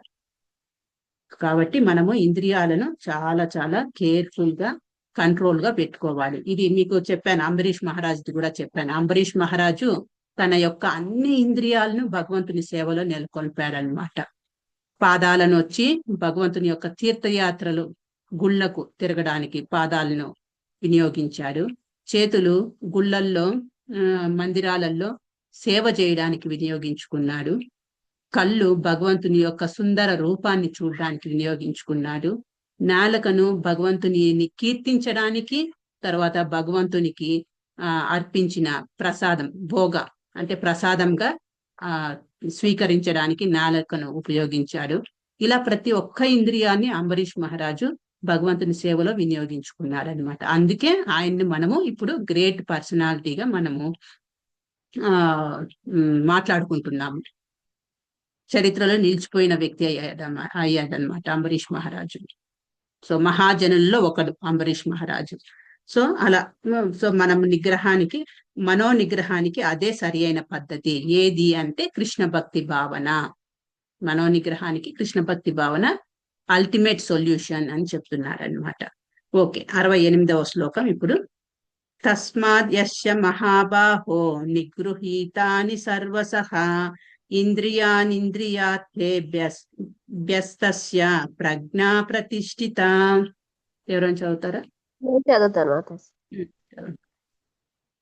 కాబట్టి మనము ఇంద్రియాలను చాలా చాలా కేర్ఫుల్ గా, కంట్రోల్ గా పెట్టుకోవాలి. ఇది మీకు చెప్పాను, అంబరీష్ మహారాజుది కూడా చెప్పాను. అంబరీష్ మహారాజు తన యొక్క అన్ని ఇంద్రియాలను భగవంతుని సేవలో నెలకొల్పాడనమాట. పాదాలను వచ్చి భగవంతుని యొక్క తీర్థయాత్రలు, గుళ్ళకు తిరగడానికి పాదాలను వినియోగించాడు. చేతులు గుళ్ళల్లో, మందిరాలలో సేవ చేయడానికి వినియోగించుకున్నాడు. కళ్ళు భగవంతుని యొక్క సుందర రూపాన్ని చూడడానికి వినియోగించుకున్నాడు. నాలుకను భగవంతుని కీర్తించడానికి, తర్వాత భగవంతునికి అర్పించిన ప్రసాదం, భోగ అంటే ప్రసాదంగా స్వీకరించడానికి నాలుకను ఉపయోగించాడు. ఇలా ప్రతి ఒక్క ఇంద్రియాన్ని అంబరీష్ మహారాజు భగవంతుని సేవలో వినియోగించుకున్నాడు అనమాట. అందుకే ఆయన్ని మనము ఇప్పుడు గ్రేట్ పర్సనాలిటీగా మనము మాట్లాడుకుంటున్నాము. చరిత్రలో నిలిచిపోయిన వ్యక్తి అయ్యాడనమాట అంబరీష్ మహారాజు. సో మహాజనుల్లో ఒకడు అంబరీష్ మహారాజు. సో అలా మనం నిగ్రహానికి, మనో నిగ్రహానికి అదే సరి అయిన పద్ధతి. ఏది అంటే కృష్ణ భక్తి భావన. మనో నిగ్రహానికి కృష్ణ భక్తి భావన అల్టిమేట్ సొల్యూషన్ అని చెప్తున్నారనమాట. ఓకే, 68వ శ్లోకం ఇప్పుడు. తస్మాద్ యస్య మహాబాహో నిగృహీతాని సర్వసః ఇంద్రియానింద్రియార్థేభ్యస్తస్య ప్రజ్ఞా ప్రతిష్ఠిత. ఎవరైనా చదువుతారా? నేను చదువుతాను.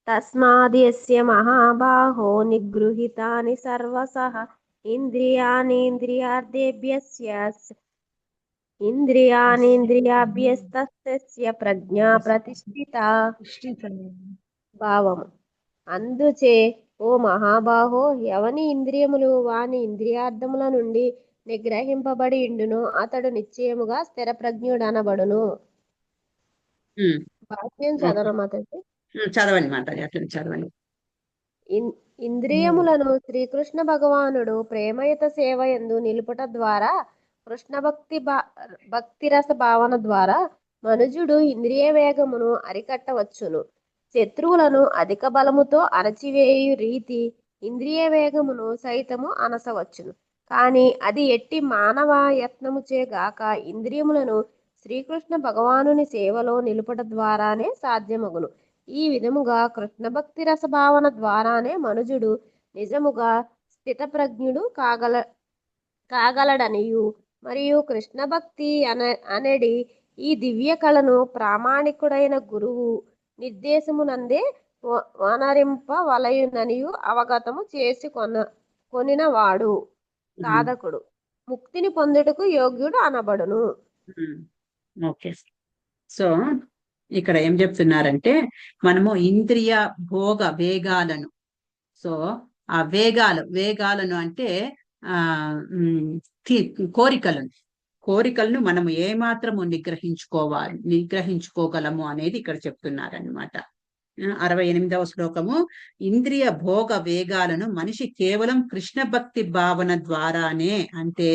తస్మాద్ యస్య మహాబాహో నిగృహీతాని సర్వసః ఇంద్రియానింద్రియార్థేభ్యస్తస్య ప్రజ్ఞా ప్రతిష్ఠిత. భావము. అందుచే ఓ మహాబాహో, ఎవని ఇంద్రియములు వాని ఇంద్రియార్థముల నుండి నిగ్రహింపబడి ఉండునో అతడు నిశ్చయముగా స్థిర ప్రజ్ఞుడనబడును. భాష్యం చదవన మాతాజీ. చదవండి మాతాజీ, అట్లా చదవండి. ఇంద్రియములను శ్రీకృష్ణ భగవానుడు ప్రేమయుత సేవ యందు నిలుపుట ద్వారా, కృష్ణ భక్తి రస భావన ద్వారా మనుజుడు ఇంద్రియ వేగమును అరికట్టవచ్చును. శత్రువులను అధిక బలముతో అణచివేయు రీతి ఇంద్రియ వేగమును సైతము అనసవచ్చును. కానీ అది ఎట్టి మానవ యత్నముచే గాక ఇంద్రియములను శ్రీకృష్ణ భగవానుని సేవలో నిలుపట ద్వారానే సాధ్యమగును. ఈ విధముగా కృష్ణ భక్తి రస భావన ద్వారానే మనుజుడు నిజముగా స్థితప్రజ్ఞుడు కాగలడనియు, మరియు కృష్ణ భక్తి అనడి ఈ దివ్య కళను ప్రామాణికుడైన గురువు నిర్దేశమునందే వనరింపవలయుననియు అవగతము చేసి కొనినవాడు సాధకుడు ముక్తిని పొందుటకు యోగ్యుడు అనబడును. ఓకే, సో ఇక్కడ ఏం చెప్తున్నారంటే మనము ఇంద్రియ భోగ వేగాలను, సో ఆ వేగాలను అంటే కోరికలను మనము ఏమాత్రము నిగ్రహించుకోగలము అనేది ఇక్కడ చెప్తున్నారనమాట. 68వ శ్లోకము, ఇంద్రియ భోగ వేగాలను మనిషి కేవలం కృష్ణ భక్తి భావన ద్వారానే, అంటే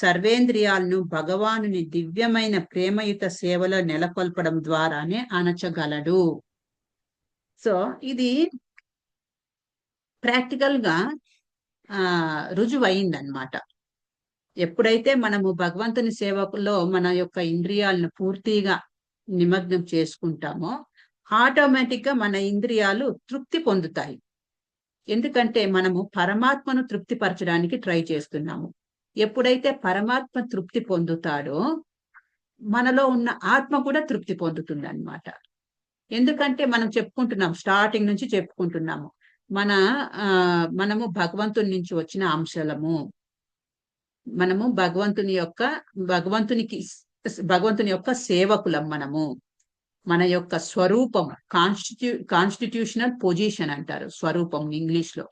సర్వేంద్రియాలను భగవానుని దివ్యమైన ప్రేమయుత సేవలో నెలకొల్పడం ద్వారానే అణచగలడు. సో ఇది ప్రాక్టికల్ గా రుజువైందనమాట. ఎప్పుడైతే మనము భగవంతుని సేవలో మన యొక్క ఇంద్రియాలను పూర్తిగా నిమగ్నం చేసుకుంటామో ఆటోమేటిక్ గా మన ఇంద్రియాలు తృప్తి పొందుతాయి. ఎందుకంటే మనము పరమాత్మను తృప్తిపరచడానికి ట్రై చేస్తున్నాము. ఎప్పుడైతే పరమాత్మ తృప్తి పొందుతాడో మనలో ఉన్న ఆత్మ కూడా తృప్తి పొందుతుంది అన్నమాట. ఎందుకంటే మనం చెప్పుకుంటున్నాం, స్టార్టింగ్ నుంచి చెప్పుకుంటున్నాము, మనము భగవంతుని నుంచి వచ్చిన అంశాలము, మనము భగవంతుని యొక్క సేవకులం. మన యొక్క స్వరూపం, కాన్స్టిట్యూషనల్ పొజిషన్ అంటారు స్వరూపం ఇంగ్లీష్ లో.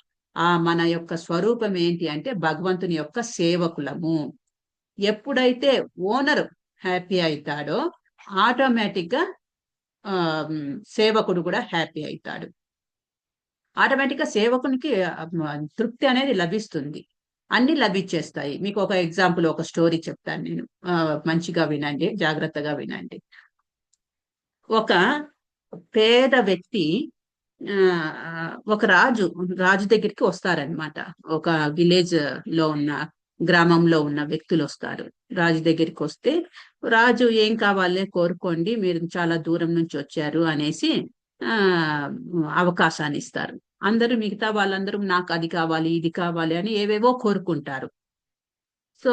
మన యొక్క స్వరూపం ఏంటి అంటే భగవంతుని యొక్క సేవకులము. ఎప్పుడైతే ఓనర్ హ్యాపీ అవుతాడో ఆటోమేటిక్ గా సేవకుడు కూడా హ్యాపీ అవుతాడు. ఆటోమేటిక్ గా సేవకునికి తృప్తి అనేది లభిస్తుంది, అన్ని లభించేస్తాయి. మీకు ఒక ఎగ్జాంపుల్, ఒక స్టోరీ చెప్తాను నేను, మంచిగా వినండి, జాగ్రత్తగా వినండి. ఒక పేద వ్యక్తి ఒక రాజు దగ్గరికి వస్తారనమాట. ఒక విలేజ్ లో ఉన్న, గ్రామంలో ఉన్న వ్యక్తులు వస్తారు రాజు దగ్గరికి. వస్తే రాజు ఏం కావాలి కోరుకోండి, మీరు చాలా దూరం నుంచి వచ్చారు అనేసి అవకాశాన్ని ఇస్తారు. అందరూ మిగతా వాళ్ళందరూ నాకు అది కావాలి ఇది కావాలి అని ఏవేవో కోరుకుంటారు. సో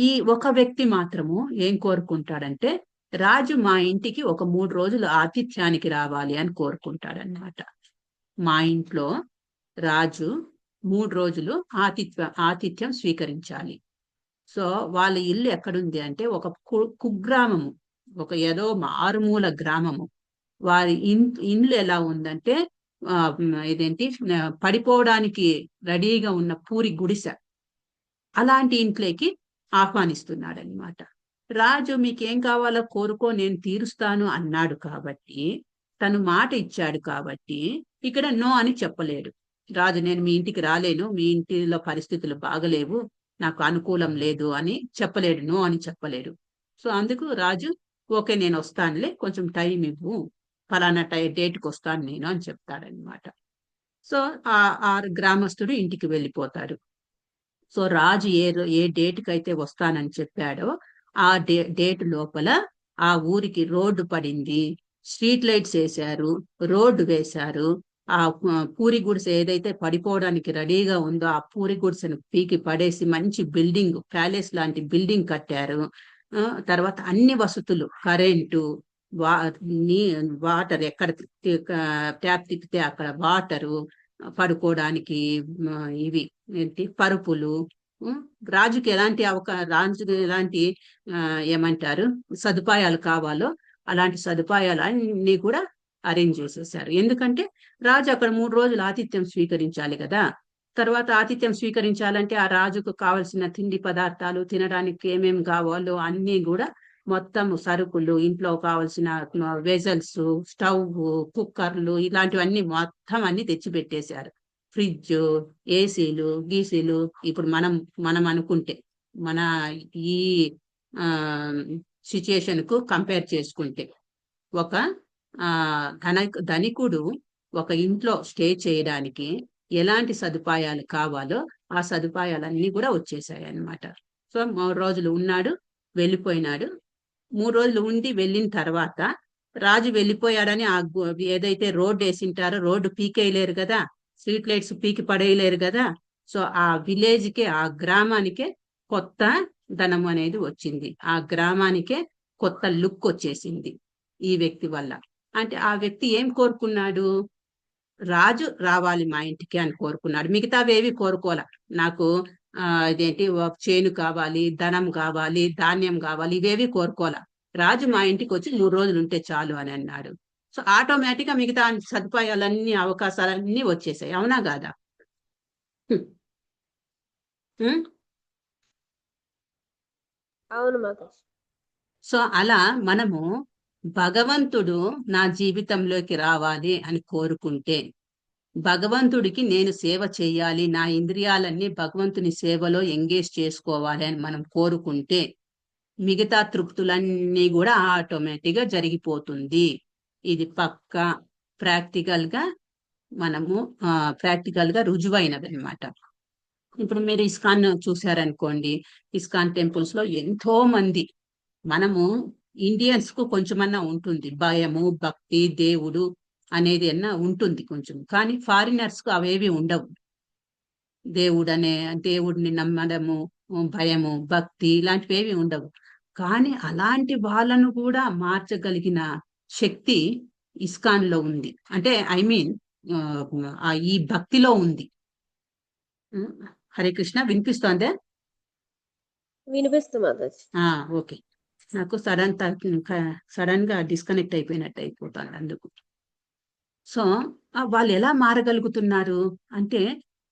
ఈ ఒక వ్యక్తి మాత్రము ఏం కోరుకుంటాడంటే, రాజు మా ఇంటికి ఒక 3 రోజులు ఆతిథ్యానికి రావాలి అని కోరుకుంటాడనమాట. మా ఇంట్లో రాజు 3 రోజులు ఆతిథ్యం స్వీకరించాలి. సో వాళ్ళ ఇల్లు ఎక్కడుంది అంటే ఒక కుగ్రామము, ఒక ఏదో మారుమూల గ్రామము. వారి ఇండ్లు ఎలా ఉందంటే పడిపోవడానికి రెడీగా ఉన్న పూరి గుడిసె, అలాంటి ఇంట్లోకి ఆహ్వానిస్తున్నాడు అనమాట. రాజు మీకేం కావాలో కోరుకో నేను తీరుస్తాను అన్నాడు కాబట్టి, తను మాట ఇచ్చాడు కాబట్టి ఇక్కడ నో అని చెప్పలేడు రాజు. నేను మీ ఇంటికి రాలేను, మీ ఇంటిలో పరిస్థితులు బాగలేవు, నాకు అనుకూలం లేదు అని చెప్పలేడు, నో అని చెప్పలేడు. సో అందుకు రాజు ఓకే నేను వస్తానులే, కొంచెం టైం ఇవ్వు, ఫలానా డేట్కి వస్తాను నేను అని చెప్తాడనమాట. సో ఆ గ్రామస్తుడు ఇంటికి వెళ్ళిపోతాడు. సో రాజు ఏ డేట్కి అయితే వస్తానని చెప్పాడో ఆ డేట్ లోపల ఆ ఊరికి రోడ్డు పడింది, స్ట్రీట్ లైట్స్ వేశారు, రోడ్డు వేశారు. ఆ పూరి గుడిసె ఏదైతే పడిపోవడానికి రెడీగా ఉందో ఆ పూరి గుడిసెను పీకి పడేసి మంచి బిల్డింగ్, ప్యాలెస్ లాంటి బిల్డింగ్ కట్టారు. తర్వాత అన్ని వసతులు, కరెంటు, వాటర్, ఎక్కడ ట్యాప్ తిప్పితే అక్కడ వాటరు, పడుకోవడానికి ఇవి పరుపులు, రాజుకి ఎలాంటి ఏమంటారు సదుపాయాలు కావాలో అలాంటి సదుపాయాలు అన్ని కూడా అరేంజ్ చేసేసారు. ఎందుకంటే రాజు అక్కడ 3 రోజులు ఆతిథ్యం స్వీకరించాలి కదా. తర్వాత ఆతిథ్యం స్వీకరించాలంటే ఆ రాజుకు కావలసిన తిండి పదార్థాలు, తినడానికి ఏమేమి కావాలో అన్ని కూడా మొత్తం సరుకులు, ఇంట్లో కావాల్సిన వెజల్స్, స్టవ్, కుక్కర్లు, ఇలాంటివన్నీ మొత్తం అన్ని తెచ్చి పెట్టేశారు. ఫ్రిడ్జ్, ఏసీలు, గీసీలు. ఇప్పుడు మనం అనుకుంటే మన ఈ సిచ్యుయేషన్ కు కంపేర్ చేసుకుంటే ఒక ధనికుడు ఒక ఇంట్లో స్టే చేయడానికి ఎలాంటి సదుపాయాలు కావాలో ఆ సదుపాయాలన్నీ కూడా వచ్చేసాయి అన్నమాట. సో 3 రోజులు ఉన్నాడు, వెళ్ళిపోయినాడు. 3 రోజులు ఉండి వెళ్ళిన తర్వాత రాజు వెళ్ళిపోయాడని ఏదైతే రోడ్డు వేసింటారో రోడ్డు పీకేయలేరు కదా, స్ట్రీట్ లైట్స్ పీకి పడేయలేరు కదా. సో ఆ విలేజ్ కి, ఆ గ్రామానికే కొత్త ధనం అనేది వచ్చింది, ఆ గ్రామానికే కొత్త లుక్ వచ్చేసింది ఈ వ్యక్తి వల్ల. అంటే ఆ వ్యక్తి ఏం కోరుకున్నాడు, రాజు రావాలి మా ఇంటికి అని కోరుకున్నాడు. మిగతావేవి కోరుకోలే, నాకు ఒక చేను కావాలి, ధనం కావాలి, ధాన్యం కావాలి, ఇవేవి కోరుకోలే. రాజు మా ఇంటికి వచ్చి 3 రోజులు ఉంటే చాలు అని అన్నాడు. సో ఆటోమేటిక్ గా మిగతా సదుపాయాలన్నీ, అవకాశాలన్నీ వచ్చేసాయి. అవునా కాదా? అవును మాతాజీ. సో అలా మనము భగవంతుడు నా జీవితంలోకి రావాలి అని కోరుకుంటే, భగవంతుడికి నేను సేవ చేయాలి, నా ఇంద్రియాలన్నీ భగవంతుని సేవలో ఎంగేజ్ చేసుకోవాలి అని మనం కోరుకుంటే మిగతా తృప్తులన్నీ కూడా ఆటోమేటిక్ గా జరిగిపోతుంది. ఇది పక్కా ప్రాక్టికల్ గా మనము ప్రాక్టికల్ గా రుజువైనది అనమాట. ఇప్పుడు మీరు ఇస్కాన్ చూసారనుకోండి, ఇస్కాన్ టెంపుల్స్ లో ఎంతో మంది, మనము ఇండియన్స్ కు కొంచెమన్నా ఉంటుంది భయము, భక్తి, దేవుడు అనేది అన్నా ఉంటుంది కొంచెం, కానీ ఫారినర్స్ కు అవేవి ఉండవు. దేవుడిని నమ్మడము, భయము, భక్తి ఇలాంటివి ఏవి ఉండవు. కానీ అలాంటి వాళ్ళను కూడా మార్చగలిగిన శక్తి ఇస్కాన్ లో ఉంది. అంటే ఐ మీన్ ఈ భక్తిలో ఉంది. హరే కృష్ణ, వినిపిస్తోందే? వినిపిస్తుంది మాతాజీ. ఓకే. నాకు సడన్ గా డిస్కనెక్ట్ అయిపోయినట్టు అయిపోతాను అందుకు. సో వాళ్ళు ఎలా మారగలుగుతున్నారు అంటే,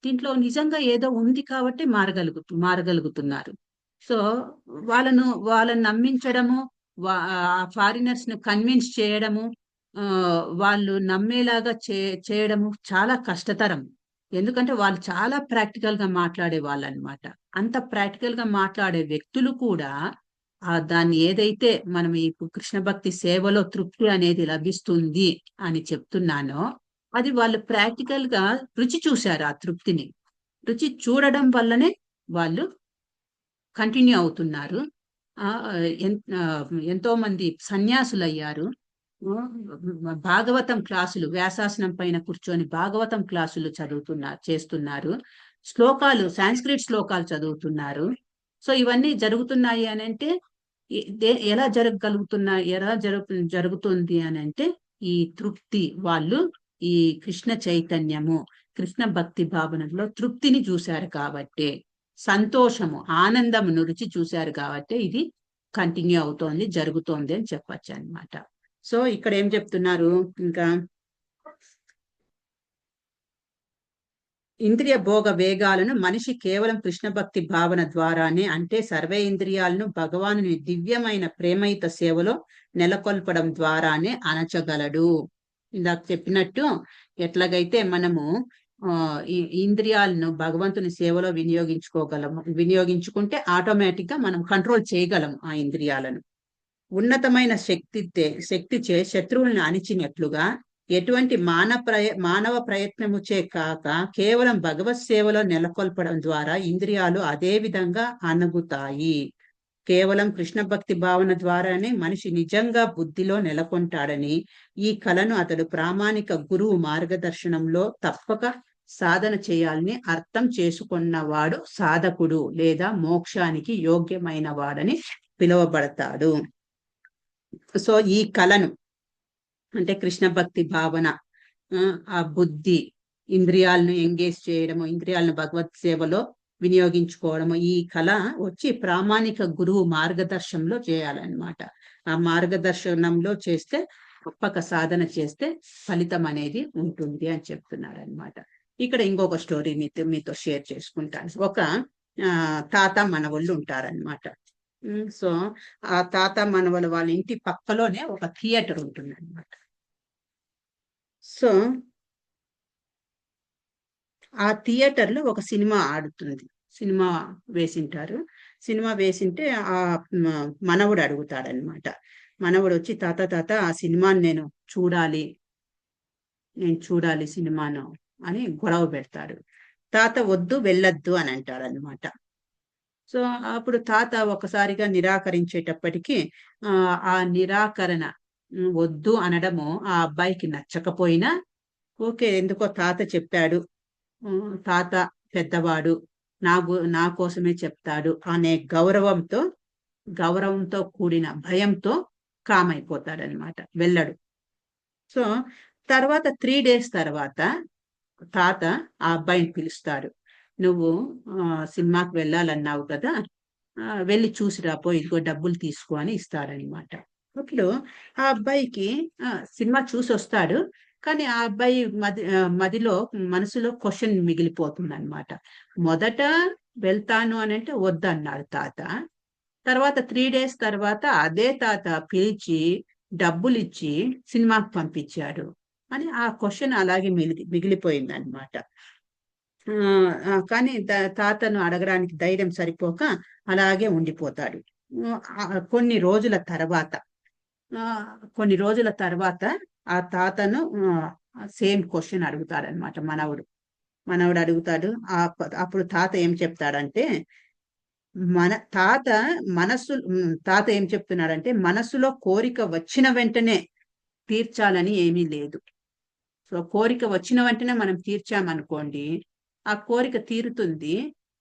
దీంట్లో నిజంగా ఏదో ఉంది కాబట్టి మారగలుగుతున్నారు. సో వాళ్ళని నమ్మించడము, ఫారినర్స్ ను కన్విన్స్ చేయడము, వాళ్ళు నమ్మేలాగా చేయడము చాలా కష్టతరం. ఎందుకంటే వాళ్ళు చాలా ప్రాక్టికల్ గా మాట్లాడే వాళ్ళు అనమాట. అంత ప్రాక్టికల్ గా మాట్లాడే వ్యక్తులు కూడా దాన్ని ఏదైతే మనం ఈ కృష్ణ భక్తి సేవలో తృప్తి అనేది లభిస్తుంది అని చెప్తున్నానో, అది వాళ్ళు ప్రాక్టికల్ గా రుచి చూశారు. ఆ తృప్తిని రుచి చూడడం వల్లనే వాళ్ళు కంటిన్యూ అవుతున్నారు. ఎంతో మంది సన్యాసులు అయ్యారు. భాగవతం క్లాసులు, వ్యాసాసనం పైన కూర్చొని భాగవతం క్లాసులు చేస్తున్నారు. సాంస్క్రిట్ శ్లోకాలు చదువుతున్నారు. సో ఇవన్నీ జరుగుతున్నాయి అని అంటే ఎలా జరుగుతుంది అని అంటే, ఈ తృప్తి, వాళ్ళు ఈ కృష్ణ చైతన్యము, కృష్ణ భక్తి భావనలో తృప్తిని చూశారు కాబట్టి, సంతోషము, ఆనందమును రుచి చూశారు కాబట్టి ఇది కంటిన్యూ అవుతోంది, జరుగుతోంది అని చెప్పచ్చు అన్నమాట. సో ఇక్కడ ఏం చెప్తున్నారు, ఇంకా ఇంద్రియ భోగ వేగాలను మనిషి కేవలం కృష్ణ భక్తి భావన ద్వారానే, అంటే సర్వేంద్రియాలను భగవానుని దివ్యమైన ప్రేమయుత సేవలో నెలకొల్పడం ద్వారానే అణచగలడు. ఇందాక చెప్పినట్టు ఎట్లాగైతే మనము ఈ ఇంద్రియాలను భగవంతుని సేవలో వినియోగించుకుంటే ఆటోమేటిక్ గా మనం కంట్రోల్ చేయగలము ఆ ఇంద్రియాలను. ఉన్నతమైన శక్తిచే శత్రువులను అణిచినట్లుగా ఎటువంటి మానవ ప్రయత్నముచే కాక కేవలం భగవత్ సేవలో నెలకొల్పడం ద్వారా ఇంద్రియాలు అదే విధంగా అణగుతాయి. కేవలం కృష్ణ భక్తి భావన ద్వారానే మనిషి నిజంగా బుద్ధిలో నెలకొంటాడని, ఈ కళను అతడు ప్రామాణిక గురువు మార్గదర్శనంలో తప్పక సాధన చేయాలని అర్థం చేసుకున్నవాడు సాధకుడు లేదా మోక్షానికి యోగ్యమైన వాడని పిలువబడతాడు. సో ఈ కళను అంటే కృష్ణ భక్తి భావన, ఆ బుద్ధి, ఇంద్రియాలను ఎంగేజ్ చేయడము, ఇంద్రియాలను భగవత్ సేవలో వినియోగించుకోవడము, ఈ కళ వచ్చి ప్రామాణిక గురువు మార్గదర్శనంలో చేయాలన్నమాట. ఆ మార్గదర్శనంలో చేస్తే, తప్పక సాధన చేస్తే ఫలితం అనేది ఉంటుంది అని చెప్తున్నారు అనమాట. ఇక్కడ ఇంకొక స్టోరీ మీతో షేర్ చేసుకుంటాను. ఒక తాత మనవళ్ళు ఉంటారనమాట. సో ఆ తాత మనవల వాళ్ళ ఇంటి పక్కలోనే ఒక థియేటర్ ఉంటుంది అనమాట. సో ఆ థియేటర్ లో ఒక సినిమా ఆడుతుంది. సినిమా వేసింటే ఆ మనవుడు అడుగుతాడనమాట. మనవుడు వచ్చి, తాత ఆ సినిమాని నేను చూడాలి సినిమాను అని గొడవ పెడతాడు. తాత వద్దు, వెళ్ళొద్దు అని అంటాడనమాట. సో అప్పుడు తాత ఒకసారిగా నిరాకరించేటప్పటికీ ఆ నిరాకరణ, వద్దు అనడము ఆ అబ్బాయికి నచ్చకపోయినా, ఓకే ఎందుకో తాత చెప్పాడు, తాత పెద్దవాడు, నా కోసమే చెప్తాడు అనే గౌరవంతో కూడిన భయంతో కామైపోతాడనమాట, వెళ్ళడు. సో తర్వాత 3 days తర్వాత తాత ఆ అబ్బాయిని పిలుస్తాడు. నువ్వు సినిమాకి వెళ్ళాలన్నావు కదా, వెళ్ళి చూసిరాపో, ఇదిగో డబ్బులు తీసుకో అని ఇస్తాడనమాట. అప్పుడు ఆ అబ్బాయికి సినిమా చూసి వస్తాడు, కానీ ఆ అబ్బాయి మనసులో క్వశ్చన్ మిగిలిపోతుంది అనమాట. మొదట వెళ్తాను అని అంటే వద్దన్నాడు తాత. తర్వాత 3 days తర్వాత అదే తాత పిలిచి, డబ్బులు ఇచ్చి సినిమాకి పంపించాడు అని ఆ క్వశ్చన్ అలాగే మిగిలిపోయింది అనమాట. కానీ తాతను అడగడానికి ధైర్యం సరిపోక అలాగే ఉండిపోతాడు. కొన్ని రోజుల తర్వాత ఆ తాతను సేమ్ క్వశ్చన్ అడుగుతాడనమాట మనవడు అడుగుతాడు. అప్పుడు తాత ఏం చెప్తాడంటే తాత ఏం చెప్తున్నాడంటే మనసులో కోరిక వచ్చిన వెంటనే తీర్చాలని ఏమీ లేదు. సో కోరిక వచ్చిన వెంటనే మనం తీర్చామనుకోండి, ఆ కోరిక తీరుతుంది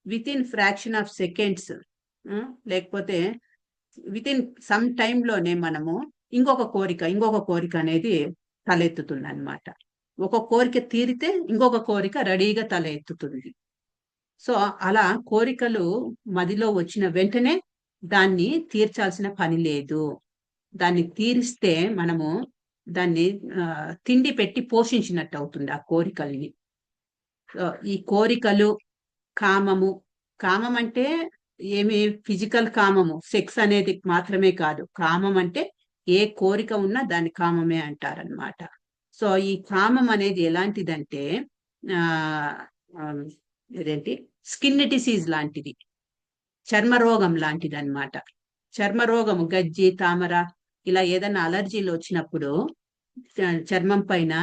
with in fraction of seconds, లేకపోతే విత్ ఇన్ సమ్ టైంలోనే మనము ఇంకొక కోరిక అనేది తలెత్తుతుంది అనమాట. ఒక కోరిక తీరితే ఇంకొక కోరిక రెడీగా తల ఎత్తుతుంది. సో అలా కోరికలు మదిలో వచ్చిన వెంటనే దాన్ని తీర్చాల్సిన పని లేదు. దాన్ని తీరిస్తే మనము దాన్ని తిండి పెట్టి పోషించినట్టు అవుతుంది ఆ కోరికల్ని. ఈ కోరికలు కామం అంటే ఏమి ఫిజికల్ కామము, సెక్స్ అనేది మాత్రమే కాదు. కామం అంటే ఏ కోరిక ఉన్నా దాన్ని కామమే అంటారనమాట. సో ఈ కామం అనేది ఎలాంటిదంటే స్కిన్ డిసీజ్ లాంటిది, చర్మరోగం లాంటిది అనమాట. చర్మరోగము గజ్జి, తామర ఇలా ఏదైనా అలర్జీలు వచ్చినప్పుడు చర్మం పైన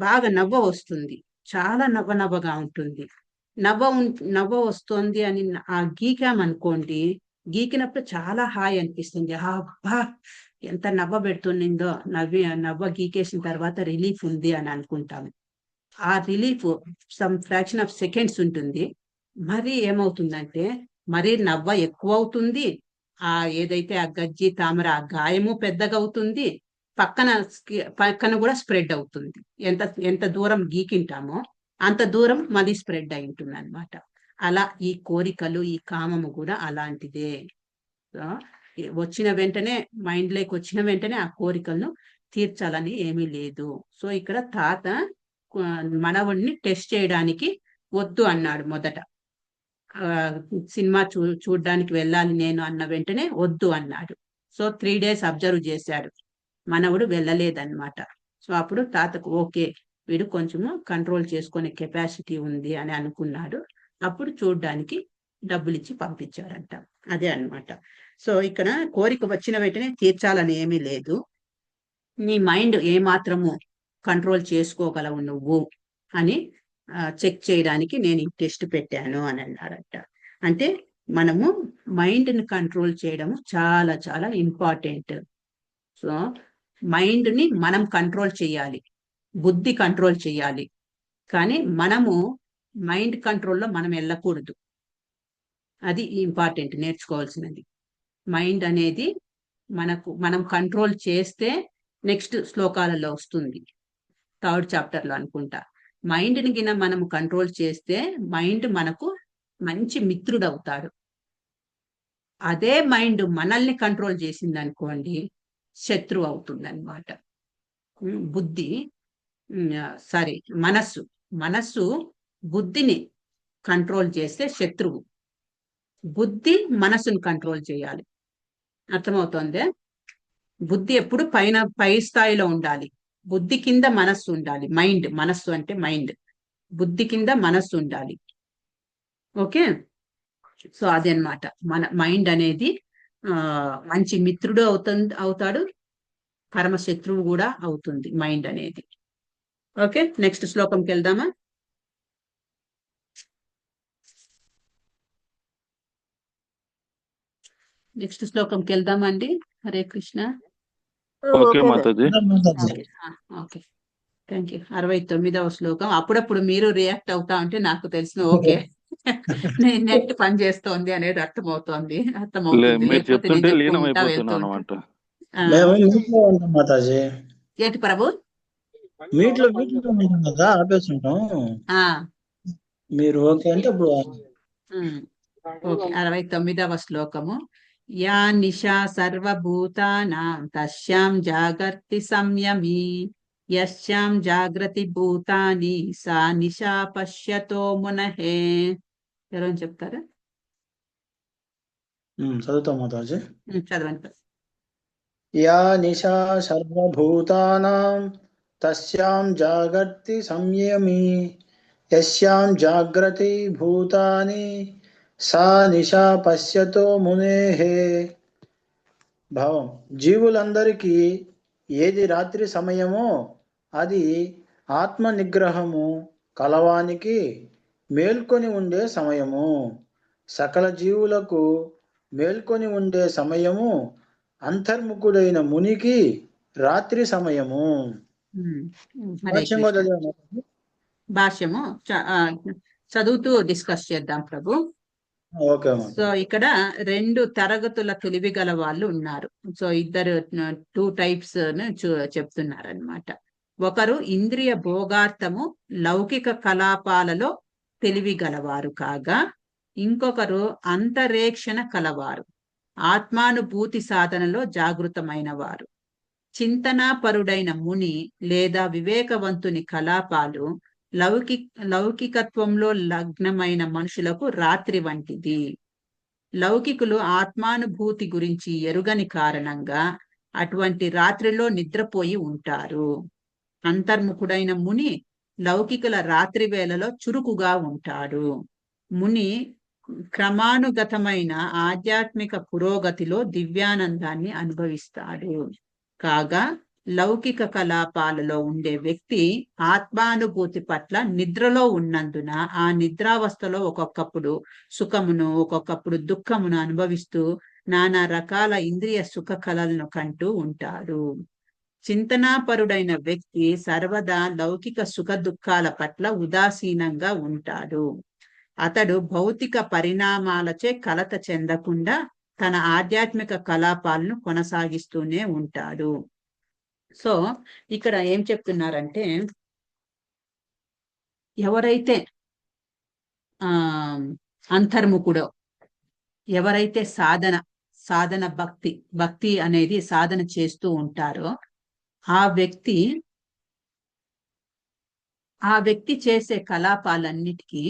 బాగా నవ్వ వస్తుంది, చాలా నవ్వగా ఉంటుంది. నవ్వ వస్తుంది అని గీకామనుకోండి, గీకినప్పుడు చాలా హాయ్ అనిపిస్తుంది. అబ్బా ఎంత నవ్వ పెడుతుందో, నవ్వ గీకేసిన తర్వాత రిలీఫ్ ఉంది అని అనుకుంటాము. ఆ relief some fraction of seconds ఉంటుంది. మరి ఏమవుతుందంటే మరీ నవ్వ ఎక్కువ అవుతుంది. ఏదైతే ఆ గజ్జి, తామర ఆ గాయము పెద్దగా అవుతుంది, పక్కన కూడా స్ప్రెడ్ అవుతుంది. ఎంత దూరం గీకింటామో అంత దూరం మళ్ళీ స్ప్రెడ్ అయి ఉంటుంది అనమాట. అలా ఈ కోరికలు, ఈ కామము కూడా అలాంటిదే. వచ్చిన వెంటనే మైండ్లోకి వచ్చిన వెంటనే ఆ కోరికలను తీర్చాలని ఏమీ లేదు. సో ఇక్కడ తాత మనవుడిని టెస్ట్ చేయడానికి వద్దు అన్నాడు మొదట. సినిమా చూడడానికి వెళ్ళాలి నేను అన్న వెంటనే వద్దు అన్నాడు. సో 3 days అబ్జర్వ్ చేశాడు, మనవుడు వెళ్ళలేదన్నమాట. సో అప్పుడు తాతకు ఓకే, వీడు కొంచెము కంట్రోల్ చేసుకునే కెపాసిటీ ఉంది అని అనుకున్నాడు. అప్పుడు చూడ్డానికి డబ్బులు ఇచ్చి పంపించారంట. అదే అన్నమాట. సో ఇక్కడ కోరిక వచ్చిన వెంటనే తీర్చాలని ఏమీ లేదు. నీ మైండ్ ఏమాత్రము కంట్రోల్ చేసుకోగలవు నువ్వు అని చెక్ చేయడానికి నేను ఈ టెస్ట్ పెట్టాను అని అన్నారంట. అంటే మనము మైండ్ని కంట్రోల్ చేయడం చాలా చాలా ఇంపార్టెంట్. సో మైండ్ని మనం కంట్రోల్ చేయాలి, బుద్ధి కంట్రోల్ చేయాలి. కానీ మనము మైండ్ కంట్రోల్లో మనం వెళ్ళకూడదు. అది ఇంపార్టెంట్, నేర్చుకోవాల్సినది. మైండ్ అనేది మనం కంట్రోల్ చేస్తే నెక్స్ట్ శ్లోకాలలో వస్తుంది, 3rd chapter లో అనుకుంటా. మైండ్ని గిన మనం కంట్రోల్ చేస్తే మైండ్ మనకు మంచి మిత్రుడు అవుతాడు. అదే మైండ్ మనల్ని కంట్రోల్ చేసింది అనుకోండి, శత్రువు అవుతుంది అనమాట. మనస్సు బుద్ధిని కంట్రోల్ చేస్తే శత్రువు. బుద్ధి మనస్సును కంట్రోల్ చేయాలి. అర్థమవుతోందే? బుద్ధి ఎప్పుడు పై స్థాయిలో ఉండాలి, బుద్ధి కింద మనస్సు ఉండాలి. మనస్సు అంటే మైండ్, బుద్ధి కింద మనస్సు ఉండాలి. ఓకే, సో అదనమాట. మన మైండ్ అనేది మంచి మిత్రుడు అవుతాడు, పరమ శత్రువు కూడా అవుతుంది మైండ్ అనేది. ఓకే, నెక్స్ట్ శ్లోకంకి వెళ్దామా? నెక్స్ట్ శ్లోకంకి వెళ్దామండి. Hare Krishna. Okay Mataji. Okay, thank you. 69వ శ్లోకం. అప్పుడప్పుడు మీరు రియాక్ట్ అవుతా ఉంటే నాకు తెలిసిన ఓకే నేను నెట్ పని చేస్తోంది అనేది అర్థమవుతుంది. మీరు చెప్తుంటే లీనమైపోతున్నాను అన్నమాట. మాతాజీ ఏంటి ప్రభు? మీట్లో ఉంటాం కదా, ఆపేస్తుంటాం. మీరు ఓకే అంటే ఇప్పుడు ఓకే. 69వ శ్లోకము. యా నిశా సర్వభూతానాం తస్యాం జాగర్తి సంయమి, యస్యాం జాగ్రతి భూతాని సా నిశా పశ్యతో మునహే. ఎవరైనా చెప్తారా? చదువుతాం మాతాజీ. చదవండి. యా నిశా సర్వభూతానాం తస్యాం జాగర్తి సంయమి యస్యాం జాగ్రతి భూతాని సా నిశా పశ్యతో మునేః. భావం, జీవులందరికీ ఏది రాత్రి సమయమో అది ఆత్మ నిగ్రహము కలవానికి మేల్కొని ఉండే సమయము. సకల జీవులకు మేల్కొని ఉండే సమయము అంతర్ముఖుడైన మునికి రాత్రి సమయము. హరే భాష్యం కూడా కృష్ణ. చదివాను. భాష్యము చదువుతూ డిస్కస్ చేద్దాం ప్రభు. ఓకే అమ్మా. సో ఇక్కడ 2 తరగతుల తెలివి గల వాళ్ళు ఉన్నారు. సో ఇద్దరు 2 టైప్స్ చెప్తున్నారు అనమాట. ఒకరు ఇంద్రియ భోగార్థము లౌకిక కలాపాలలో తెలివి గలవారు కాగా, ఇంకొకరు అంతరేక్షణ కలవారు, ఆత్మానుభూతి సాధనలో జాగృతమైన వారు. చింతనాపరుడైన ముని లేదా వివేకవంతుని కలాపాలు లౌకికత్వంలో లగ్నమైన మనుషులకు రాత్రి వంటిది. లౌకికులు ఆత్మానుభూతి గురించి ఎరుగని కారణంగా అటువంటి రాత్రిలో నిద్రపోయి ఉంటారు. అంతర్ముఖుడైన ముని లౌకికుల రాత్రి వేళలో చురుకుగా ఉంటాడు. ముని క్రమానుగతమైన ఆధ్యాత్మిక పురోగతిలో దివ్యానందాన్ని అనుభవిస్తాడు. కాగా లౌకిక కలాపాలలో ఉండే వ్యక్తి ఆత్మానుభూతి పట్ల నిద్రలో ఉన్నందున ఆ నిద్రావస్థలో ఒక్కొక్కప్పుడు సుఖమును ఒక్కొక్కప్పుడు దుఃఖమును అనుభవిస్తూ నానా రకాల ఇంద్రియ సుఖ కలలను కంటూ ఉంటాడు. చింతనాపరుడైన వ్యక్తి సర్వదా లౌకిక సుఖ దుఃఖాల పట్ల ఉదాసీనంగా ఉంటాడు. అతడు భౌతిక పరిణామాలచే కలత చెందకుండా తన ఆధ్యాత్మిక కలాపాలను కొనసాగిస్తూనే ఉంటాడు. సో ఇక్కడ ఏం చెప్తున్నారంటే, ఎవరైతే అంతర్ముఖుడో, ఎవరైతే సాధన భక్తి అనేది సాధన చేస్తూ ఉంటారో ఆ వ్యక్తి చేసే కలాపాలన్నిటికీ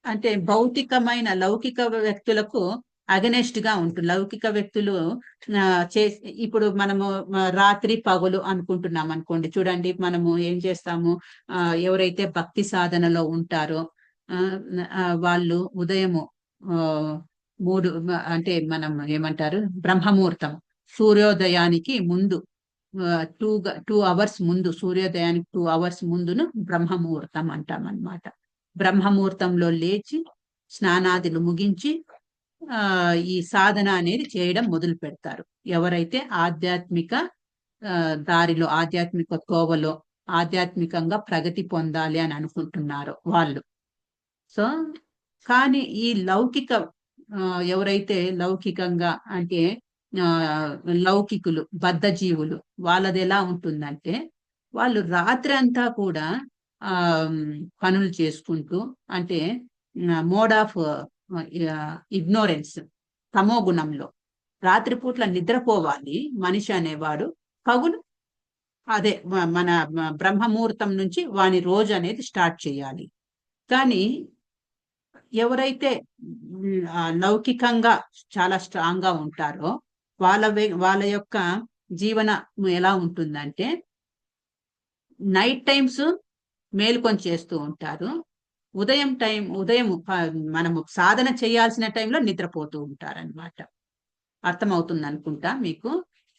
అంటే భౌతికమైన లౌకిక వ్యక్తులకు అగనెస్ట్ గా ఉంటుంది. లౌకిక వ్యక్తులు ఇప్పుడు మనము రాత్రి పగలు అనుకుంటున్నాం అనుకోండి. చూడండి, మనము ఏం చేస్తాము, ఎవరైతే భక్తి సాధనలో ఉంటారో వాళ్ళు ఉదయము 3 అంటే మనం ఏమంటారు బ్రహ్మముహూర్తం, సూర్యోదయానికి ముందు 2 అవర్స్ ముందు, సూర్యోదయానికి 2 అవర్స్ ముందును బ్రహ్మముహూర్తం అంటాం అన్నమాట. బ్రహ్మముహూర్తంలో లేచి స్నానాదులు ముగించి ఈ సాధన అనేది చేయడం మొదలు పెడతారు. ఎవరైతే ఆధ్యాత్మిక దారిలో, ఆధ్యాత్మిక కోవలో ఆధ్యాత్మికంగా ప్రగతి పొందాలి అని అనుకుంటున్నారో వాళ్ళు. సో కానీ ఈ లౌకిక ఎవరైతే లౌకికంగా అంటే లౌకికులు, బద్ధజీవులు, వాళ్ళది ఎలా ఉంటుందంటే వాళ్ళు రాత్రి అంతా కూడా పనులు చేసుకుంటూ, అంటే మోడ్ ఆఫ్ ఇగ్నోరెన్స్, తమో గుణంలో రాత్రిపూట్ల నిద్రపోవాలి మనిషి అనేవాడు. పగులు అదే మన బ్రహ్మముహూర్తం నుంచి వాని రోజు అనేది స్టార్ట్ చేయాలి. కానీ ఎవరైతే లౌకికంగా చాలా స్ట్రాంగ్ గా ఉంటారో వాళ్ళ యొక్క జీవనం ఎలా ఉంటుందంటే నైట్ టైమ్స్ మేలుకొని చేస్తూ ఉంటారు. ఉదయం మనము సాధన చేయాల్సిన టైంలో నిద్రపోతూ ఉంటారన్నమాట. అర్థమవుతుంది అనుకుంటా మీకు.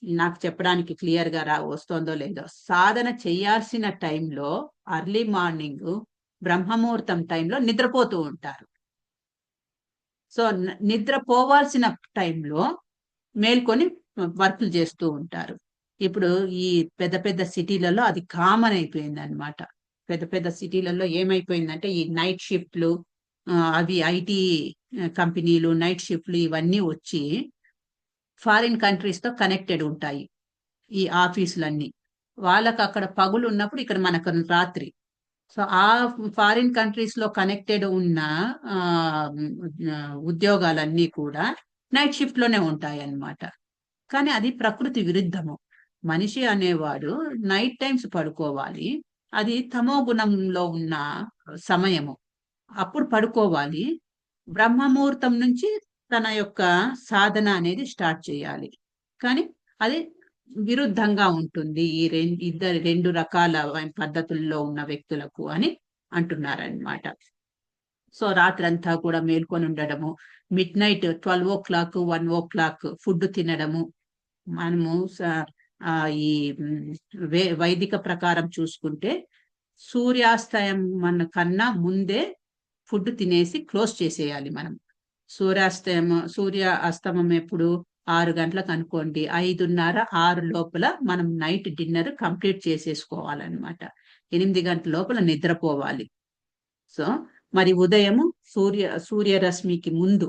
నాకు చెప్పడానికి క్లియర్ గా వస్తుందో లేదో. సాధన చేయాల్సిన టైంలో అర్లీ మార్నింగ్ బ్రహ్మముహూర్తం టైంలో నిద్రపోతూ ఉంటారు. సో నిద్రపోవాల్సిన టైంలో మేల్కొని వర్కులు చేస్తూ ఉంటారు. ఇప్పుడు ఈ పెద్ద పెద్ద సిటీలలో అది కామన్ అయిపోయింది అనమాట. పెద్ద పెద్ద సిటీలలో ఏమైపోయిందంటే ఈ నైట్ షిఫ్ట్లు, అవి ఐటీ కంపెనీలు నైట్ షిఫ్ట్లు ఇవన్నీ వచ్చి ఫారిన్ కంట్రీస్ తో కనెక్టెడ్ ఉంటాయి ఈ ఆఫీసులన్నీ. వాళ్ళకి అక్కడ పగులు ఉన్నప్పుడు ఇక్కడ మనకు రాత్రి. సో ఆ ఫారిన్ కంట్రీస్ లో కనెక్టెడ్ ఉన్న ఉద్యోగాలన్నీ కూడా నైట్ షిఫ్ట్ లోనే ఉంటాయి అన్నమాట. కానీ అది ప్రకృతి విరుద్ధము. మనిషి అనేవాడు నైట్ టైమ్స్ పడుకోవాలి. అది తమో గుణంలో ఉన్న సమయము, అప్పుడు పడుకోవాలి. బ్రహ్మముహూర్తం నుంచి తన యొక్క సాధన అనేది స్టార్ట్ చేయాలి. కానీ అది విరుద్ధంగా ఉంటుంది ఈ రెండు రకాల పద్ధతుల్లో ఉన్న వ్యక్తులకు అని అంటున్నారనమాట. సో రాత్రంతా కూడా మేల్కొని ఉండడము, మిడ్-నైట్ 12 o'clock 1 o'clock ఫుడ్ తినడము. మనము ఈ వైదిక ప్రకారం చూసుకుంటే సూర్యాస్తయం మన కన్నా ముందే ఫుడ్ తినేసి క్లోజ్ చేసేయాలి మనం. సూర్య అస్తమం ఎప్పుడు 6 గంటలకు అనుకోండి, 5:30 6 లోపల మనం నైట్ డిన్నర్ కంప్లీట్ చేసేసుకోవాలన్నమాట. 8 గంటల లోపల నిద్రపోవాలి. సో మరి ఉదయము సూర్యరశ్మికి ముందు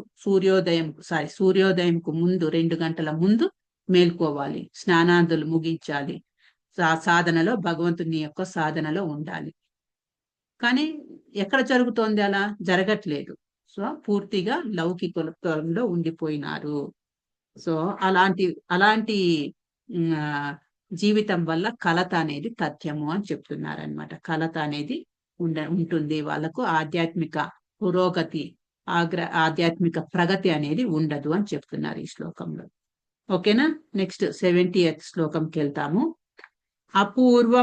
సూర్యోదయంకు ముందు 2 గంటల ముందు మేల్కోవాలి, స్నానాదులు ముగించాలి, సాధనలో భగవంతుని యొక్క సాధనలో ఉండాలి. కానీ ఎక్కడ జరుగుతోంది? అలా జరగట్లేదు. సో పూర్తిగా లౌకికంలో ఉండిపోయినారు. సో అలాంటి జీవితం వల్ల కలత అనేది తథ్యము అని చెప్తున్నారనమాట. కలత అనేది ఉంటుంది వాళ్ళకు. ఆధ్యాత్మిక పురోగతి, ఆధ్యాత్మిక ప్రగతి అనేది ఉండదు అని చెప్తున్నారు ఈ శ్లోకంలో. ఓకేనా? నెక్స్ట్ 70th శ్లోకంకి వెళ్తాము. అపూర్వ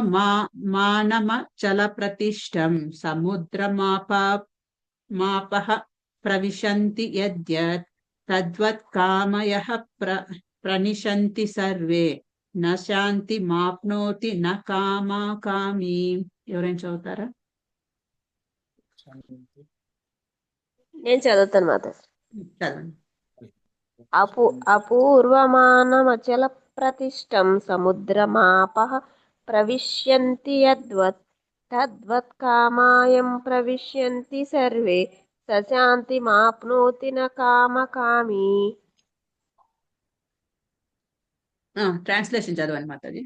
మానమ చల ప్రతిష్టం సముద్రమాపః ప్రవిశంతి యద్యత్ తద్వత్ కామయః ప్రనిశంతి సర్వే న శాంతి మాప్నోతి న కామీ. ఎవరైనా చదువుతారా? నేను చదువుతాను మాత. చదవండి. అపూర్వమానమచల ప్రతిష్టం సముద్రమాపః ప్రవిశ్యంతి యద్వత్ తద్వత్ కామాయం ప్రవిశ్యంతి సర్వే సశాంతి మాప్నోతి న కామీ. ట్రాన్స్లేషన్ చదవండి మాతాజీ.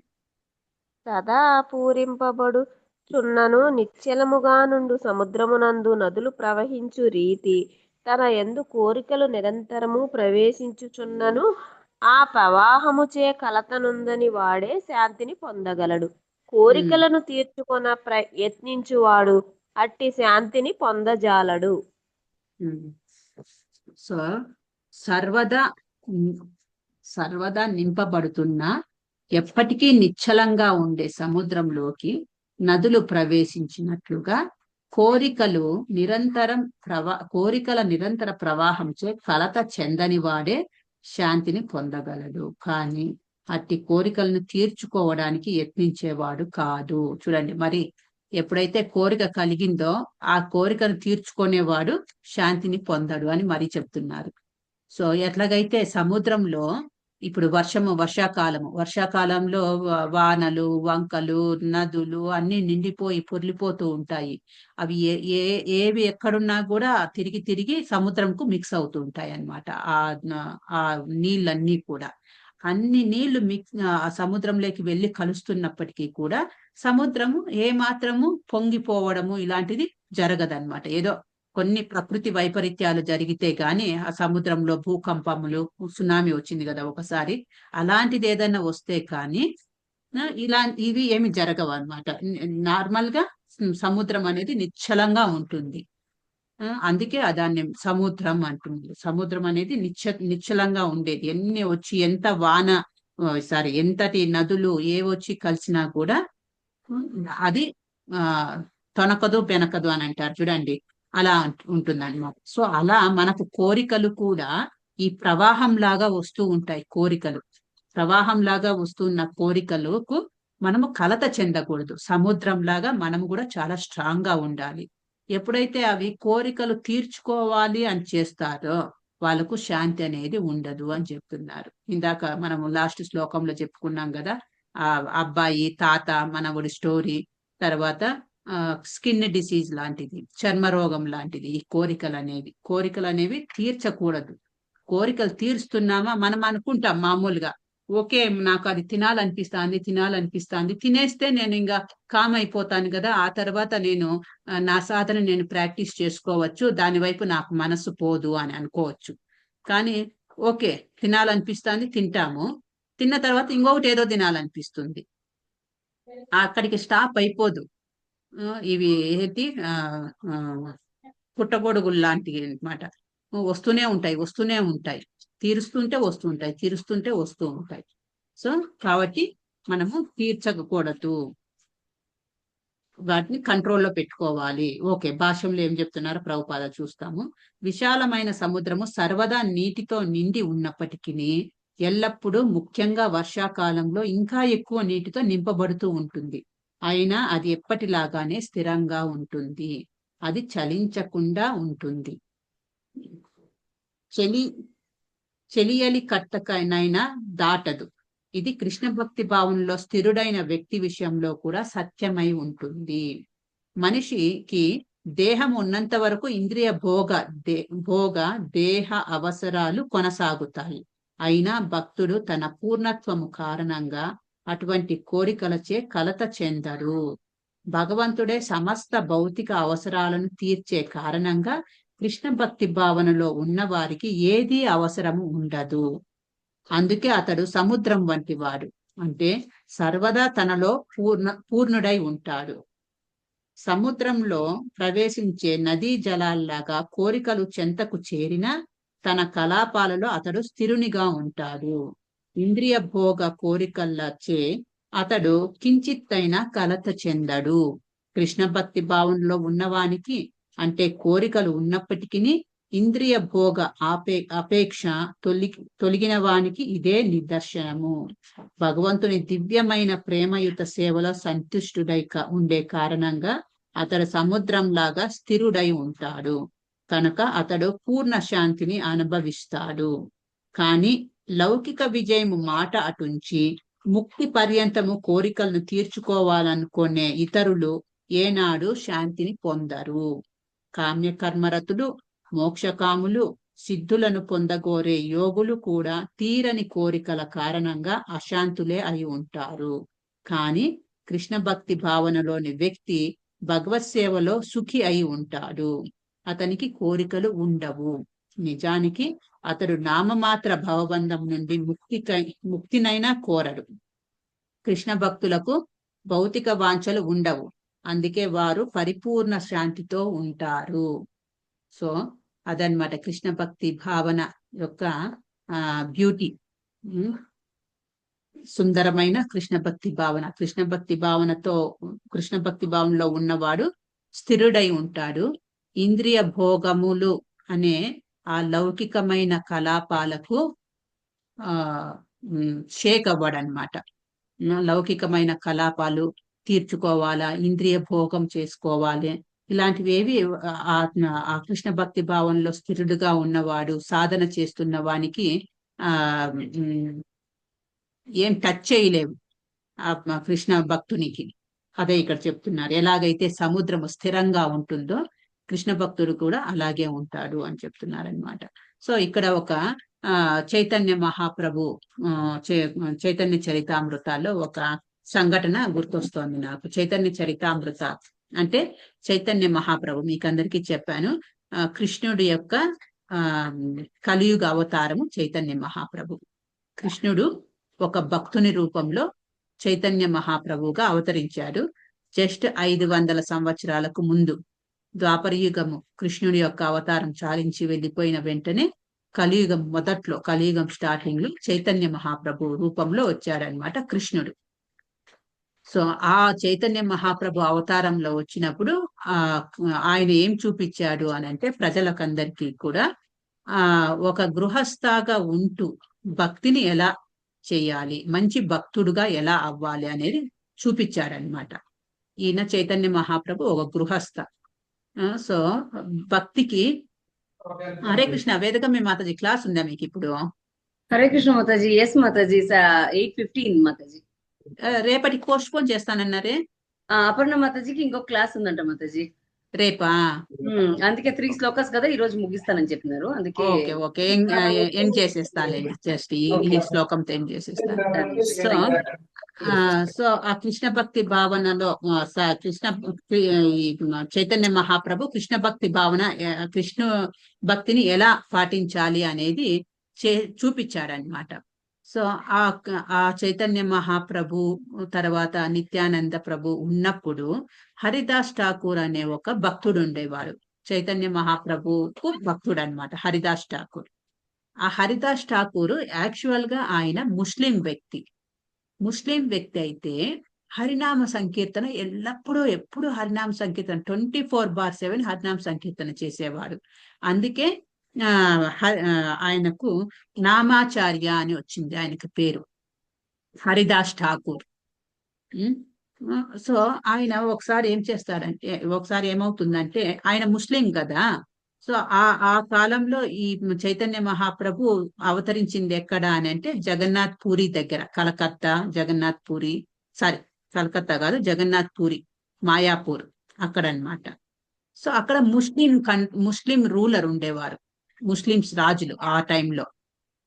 సదా పూరింపబడు చున్నను నిశ్చలముగా నుండు సముద్రమునందు నదులు ప్రవహించు రీతి తన యందు కోరికలు నిరంతరము ప్రవేశించుచున్నను ఆ ప్రవాహముచే కలతనుందని వాడే శాంతిని పొందగలడు. కోరికలను తీర్చుకొన యత్నించువాడు అట్టి శాంతిని పొందజాలడు. సో సర్వదా నింపబడుతున్న, ఎప్పటికీ నిశ్చలంగా ఉండే సముద్రంలోకి నదులు ప్రవేశించినట్లుగా కోరికల నిరంతర ప్రవాహంచే కలత చెందని వాడే శాంతిని పొందగలడు. కానీ అట్టి కోరికలను తీర్చుకోవడానికి యత్నించేవాడు కాదు. చూడండి, మరి ఎప్పుడైతే కోరిక కలిగిందో ఆ కోరికను తీర్చుకునేవాడు శాంతిని పొందడు అని మరి చెప్తున్నారు. సో ఎట్లాగైతే సముద్రంలో ఇప్పుడు వర్షాకాలంలో వానలు, వంకలు, నదులు అన్ని నిండిపోయి పొర్లిపోతూ ఉంటాయి. అవి ఏవి ఎక్కడున్నా కూడా తిరిగి సముద్రంకు మిక్స్ అవుతూ ఉంటాయి అన్నమాట. ఆ నీళ్ళన్నీ కూడా, అన్ని నీళ్లు సముద్రంలోకి వెళ్ళి కలుస్తున్నప్పటికీ కూడా సముద్రము ఏమాత్రము పొంగిపోవడము ఇలాంటిది జరగదన్నమాట. ఏదో కొన్ని ప్రకృతి వైపరీత్యాలు జరిగితే గాని, ఆ సముద్రంలో భూకంపములు, సునామీ వచ్చింది కదా ఒకసారి, అలాంటిది ఏదైనా వస్తే కానీ ఇవి ఏమి జరగవు అన్నమాట. నార్మల్ గా సముద్రం అనేది నిశ్చలంగా ఉంటుంది. అందుకే దాన్ని సముద్రం అంటుంది. సముద్రం అనేది నిశ్చలంగా ఉండేది. ఎన్ని వచ్చి ఎంతటి నదులు వచ్చి కలిసినా కూడా అది తొనకదు బెనకదు అని అంటారు చూడండి, అలా ఉంటుంది అన్నమాట. సో అలా మనకు కోరికలు కూడా ఈ ప్రవాహం లాగా వస్తూ ఉంటాయి. ప్రవాహం లాగా వస్తున్న కోరికలకు మనము కలత చెందకూడదు. సముద్రం లాగా మనము కూడా చాలా స్ట్రాంగ్ గా ఉండాలి. ఎప్పుడైతే అవి కోరికలు తీర్చుకోవాలి అని చేస్తారో వాళ్ళకు శాంతి అనేది ఉండదు అని చెప్తున్నారు. ఇందాక మనము లాస్ట్ శ్లోకంలో చెప్పుకున్నాం కదా, ఆ అబ్బాయి తాత మనవుడి స్టోరీ, తర్వాత స్కిన్ డిసీజ్ లాంటిది, చర్మరోగం లాంటిది. ఈ కోరికలు అనేవి తీర్చకూడదు. కోరికలు తీరుస్తున్నామా మనం అనుకుంటాం మామూలుగా, ఓకే నాకు అది తినాలనిపిస్తాంది, తినేస్తే నేను ఇంకా కామ్ అయిపోతాను కదా, ఆ తర్వాత నేను నా సాధన నేను ప్రాక్టీస్ చేసుకోవచ్చు, దాని వైపు నాకు మనసు పోదు అని అనుకోవచ్చు. కానీ ఓకే తినాలనిపిస్తాంది, తింటాము, తిన్న తర్వాత ఇంకొకటి ఏదో తినాలనిపిస్తుంది, అక్కడికి స్టాప్ అయిపోదు. ఇవి పుట్టగొడుగులు లాంటివి అన్నమాట. వస్తూనే ఉంటాయి, తీరుస్తుంటే వస్తూ ఉంటాయి. సో కాబట్టి మనము తీర్చకూడదు, వాటిని కంట్రోల్లో పెట్టుకోవాలి. ఓకే, భాష్యంలో ఏం చెప్తున్నారో ప్రభుపాద చూస్తాము. విశాలమైన సముద్రము సర్వదా నీటితో నిండి ఉన్నప్పటికీ ఎల్లప్పుడూ ముఖ్యంగా వర్షాకాలంలో ఇంకా ఎక్కువ నీటితో నింపబడుతూ ఉంటుంది. అయినా అది ఎప్పటిలాగానే స్థిరంగా ఉంటుంది, అది చలించకుండా ఉంటుంది. చెలియలి కట్టకనైనా దాటదు. ఇది కృష్ణ భక్తి భావంలో స్థిరుడైన వ్యక్తి విషయంలో కూడా సత్యమై ఉంటుంది. మనిషికి దేహం ఉన్నంత వరకు ఇంద్రియ భోగ దేహ అవసరాలు కొనసాగుతాయి. అయినా భక్తుడు తన పూర్ణత్వము కారణంగా అటువంటి కోరికలచే కలత చెందడు. భగవంతుడే సమస్త భౌతిక అవసరాలను తీర్చే కారణంగా కృష్ణ భక్తి భావనలో ఉన్న వారికి ఏదీ అవసరము ఉండదు. అందుకే అతడు సముద్రం వంటి వాడు, అంటే సర్వదా తనలో పూర్ణుడై ఉంటాడు. సముద్రంలో ప్రవేశించే నదీ జలాల్లాగా కోరికలు చెంతకు చేరినా తన కలాపాలలో అతడు స్థిరునిగా ఉంటాడు. ఇంద్రియ భోగ కోరికలచే అతడు కించిత్తైనా కలత చెందడు. కృష్ణ భక్తి భావనలో ఉన్నవానికి, అంటే కోరికలు ఉన్నప్పటికీ ఇంద్రియ భోగ అపేక్ష తొలగిన వానికి ఇదే నిదర్శనము. భగవంతుని దివ్యమైన ప్రేమయుత సేవలో సంతుష్టుడై ఉండే కారణంగా అతడు సముద్రంలాగా స్థిరుడై ఉంటాడు. కనుక అతడు పూర్ణ శాంతిని అనుభవిస్తాడు. కానీ లౌకిక విజయము మాట అటుంచి ముక్తి పర్యంతము కోరికలను తీర్చుకోవాలనుకునే ఇతరులు ఏనాడు శాంతిని పొందరు. కామ్యకర్మరతులు, మోక్షకాములు, సిద్ధులను పొందగోరే యోగులు కూడా తీరని కోరికల కారణంగా అశాంతులే అయి ఉంటారు. కానీ కృష్ణ భక్తి భావనలోని వ్యక్తి భగవత్ సేవలో సుఖి అయి ఉంటాడు. అతనికి కోరికలు ఉండవు. నిజానికి అతడు నామమాత్ర భవబంధం నుండి ముక్తినైనా కోరడు. కృష్ణ భక్తులకు భౌతిక వాంఛలు ఉండవు, అందుకే వారు పరిపూర్ణ శాంతితో ఉంటారు. సో అదనమాట కృష్ణ భక్తి భావన యొక్క బ్యూటీ. సుందరమైన కృష్ణ భక్తి భావన. కృష్ణ భక్తి భావనలో ఉన్నవాడు స్థిరుడై ఉంటాడు. ఇంద్రియ భోగములు అనే ఆ లౌకికమైన కలాపాలకు షేక్ అవ్వడనమాట. లౌకికమైన కలాపాలు తీర్చుకోవాలా, ఇంద్రియ భోగం చేసుకోవాలి, ఇలాంటివేవి ఆ కృష్ణ భక్తి భావంలో స్థిరుడుగా ఉన్నవాడు, సాధన చేస్తున్న వానికి ఏం టచ్ చేయలేవు ఆ కృష్ణ భక్తునికి. అదే ఇక్కడ చెప్తున్నారు. ఎలాగైతే సముద్రము స్థిరంగా ఉంటుందో కృష్ణ భక్తుడు కూడా అలాగే ఉంటాడు అని చెప్తున్నారనమాట. సో ఇక్కడ ఒక చైతన్య మహాప్రభు చైతన్య చరితామృతాల్లో ఒక సంఘటన గుర్తొస్తోంది నాకు. చైతన్య చరితామృత అంటే చైతన్య మహాప్రభు, మీకు అందరికీ చెప్పాను, కృష్ణుడి యొక్క కలియుగ అవతారము చైతన్య మహాప్రభు. కృష్ణుడు ఒక భక్తుని రూపంలో చైతన్య మహాప్రభుగా అవతరించాడు. జస్ట్ 500 సంవత్సరాలకు ముందు ద్వాపరయుగము కృష్ణుడి యొక్క అవతారం చాలించి వెళ్ళిపోయిన వెంటనే కలియుగం మొదట్లో, కలియుగం స్టార్టింగ్ లో చైతన్య మహాప్రభు రూపంలో వచ్చాడనమాట కృష్ణుడు. సో ఆ చైతన్య మహాప్రభు అవతారంలో వచ్చినప్పుడు ఆయన ఏం చూపించాడు అని అంటే, ప్రజలకందరికీ కూడా ఒక గృహస్థగా ఉంటూ భక్తిని ఎలా చేయాలి, మంచి భక్తుడుగా ఎలా అవ్వాలి అనేది చూపించాడనమాట. ఈయన చైతన్య మహాప్రభు ఒక గృహస్థ. సో భక్తికి హరే కృష్ణ వేదగమ్య మాతాజీ క్లాస్ ఉందా మీకు ఇప్పుడు? హరే కృష్ణ మాతాజీ. ఎస్ మాతాజీ, 8:15 మాతాజీ. రేపటికి పోస్ట్ పోన్ చేస్తానన్నారే. అపర్ణ మాతాజీకి ఇంకో క్లాస్ ఉందంట మాతాజీ రేపా? అందుకే 3 శ్లోకాస్ కదా ఈ రోజు ముగిస్తానని చెప్పినారు. అందుకే ఓకే ఓకే ఎండ్ చేసేస్తాను, జస్ట్ ఈ శ్లోకంతో ఎండ్ చేసేస్తాను. సో ఆ కృష్ణ భక్తి భావనలో చైతన్య మహాప్రభు కృష్ణ భక్తి భావన, కృష్ణ భక్తిని ఎలా పాటించాలి అనేది చూపించాడనమాట. సో ఆ చైతన్య మహాప్రభు తర్వాత నిత్యానంద ప్రభు ఉన్నప్పుడు హరిదాస్ ఠాకూర్ అనే ఒక భక్తుడు ఉండేవాడు. చైతన్య మహాప్రభుకు భక్తుడు అనమాట హరిదాస్ ఠాకూర్. ఆ హరిదాస్ ఠాకూర్ యాక్చువల్ గా ఆయన ముస్లిం వ్యక్తి. ముస్లిం వ్యక్తి అయితే హరినామ సంకీర్తన ఎల్లప్పుడూ ఎప్పుడు హరినామ సంకీర్తన 24/7 హరినామ సంకీర్తన చేసేవాడు. అందుకే ఆయనకు నామాచార్య అని వచ్చింది ఆయనకు పేరు, హరిదాస్ ఠాకూర్. సో ఆయన ఒకసారి ఏం చేస్తారంటే, ఒకసారి ఏమవుతుందంటే, ఆయన ముస్లిం కదా, సో ఆ కాలంలో ఈ చైతన్య మహాప్రభు అవతరించింది ఎక్కడ అని అంటే జగన్నాథ్ పూరి దగ్గర, కలకత్తా జగన్నాథ్ పూరి, కలకత్తా కాదు జగన్నాథ్ పూరి, మాయాపూర్ అక్కడ అన్నమాట. సో అక్కడ ముస్లిం రూలర్ ఉండేవారు, ముస్లింస్ రాజులు ఆ టైంలో.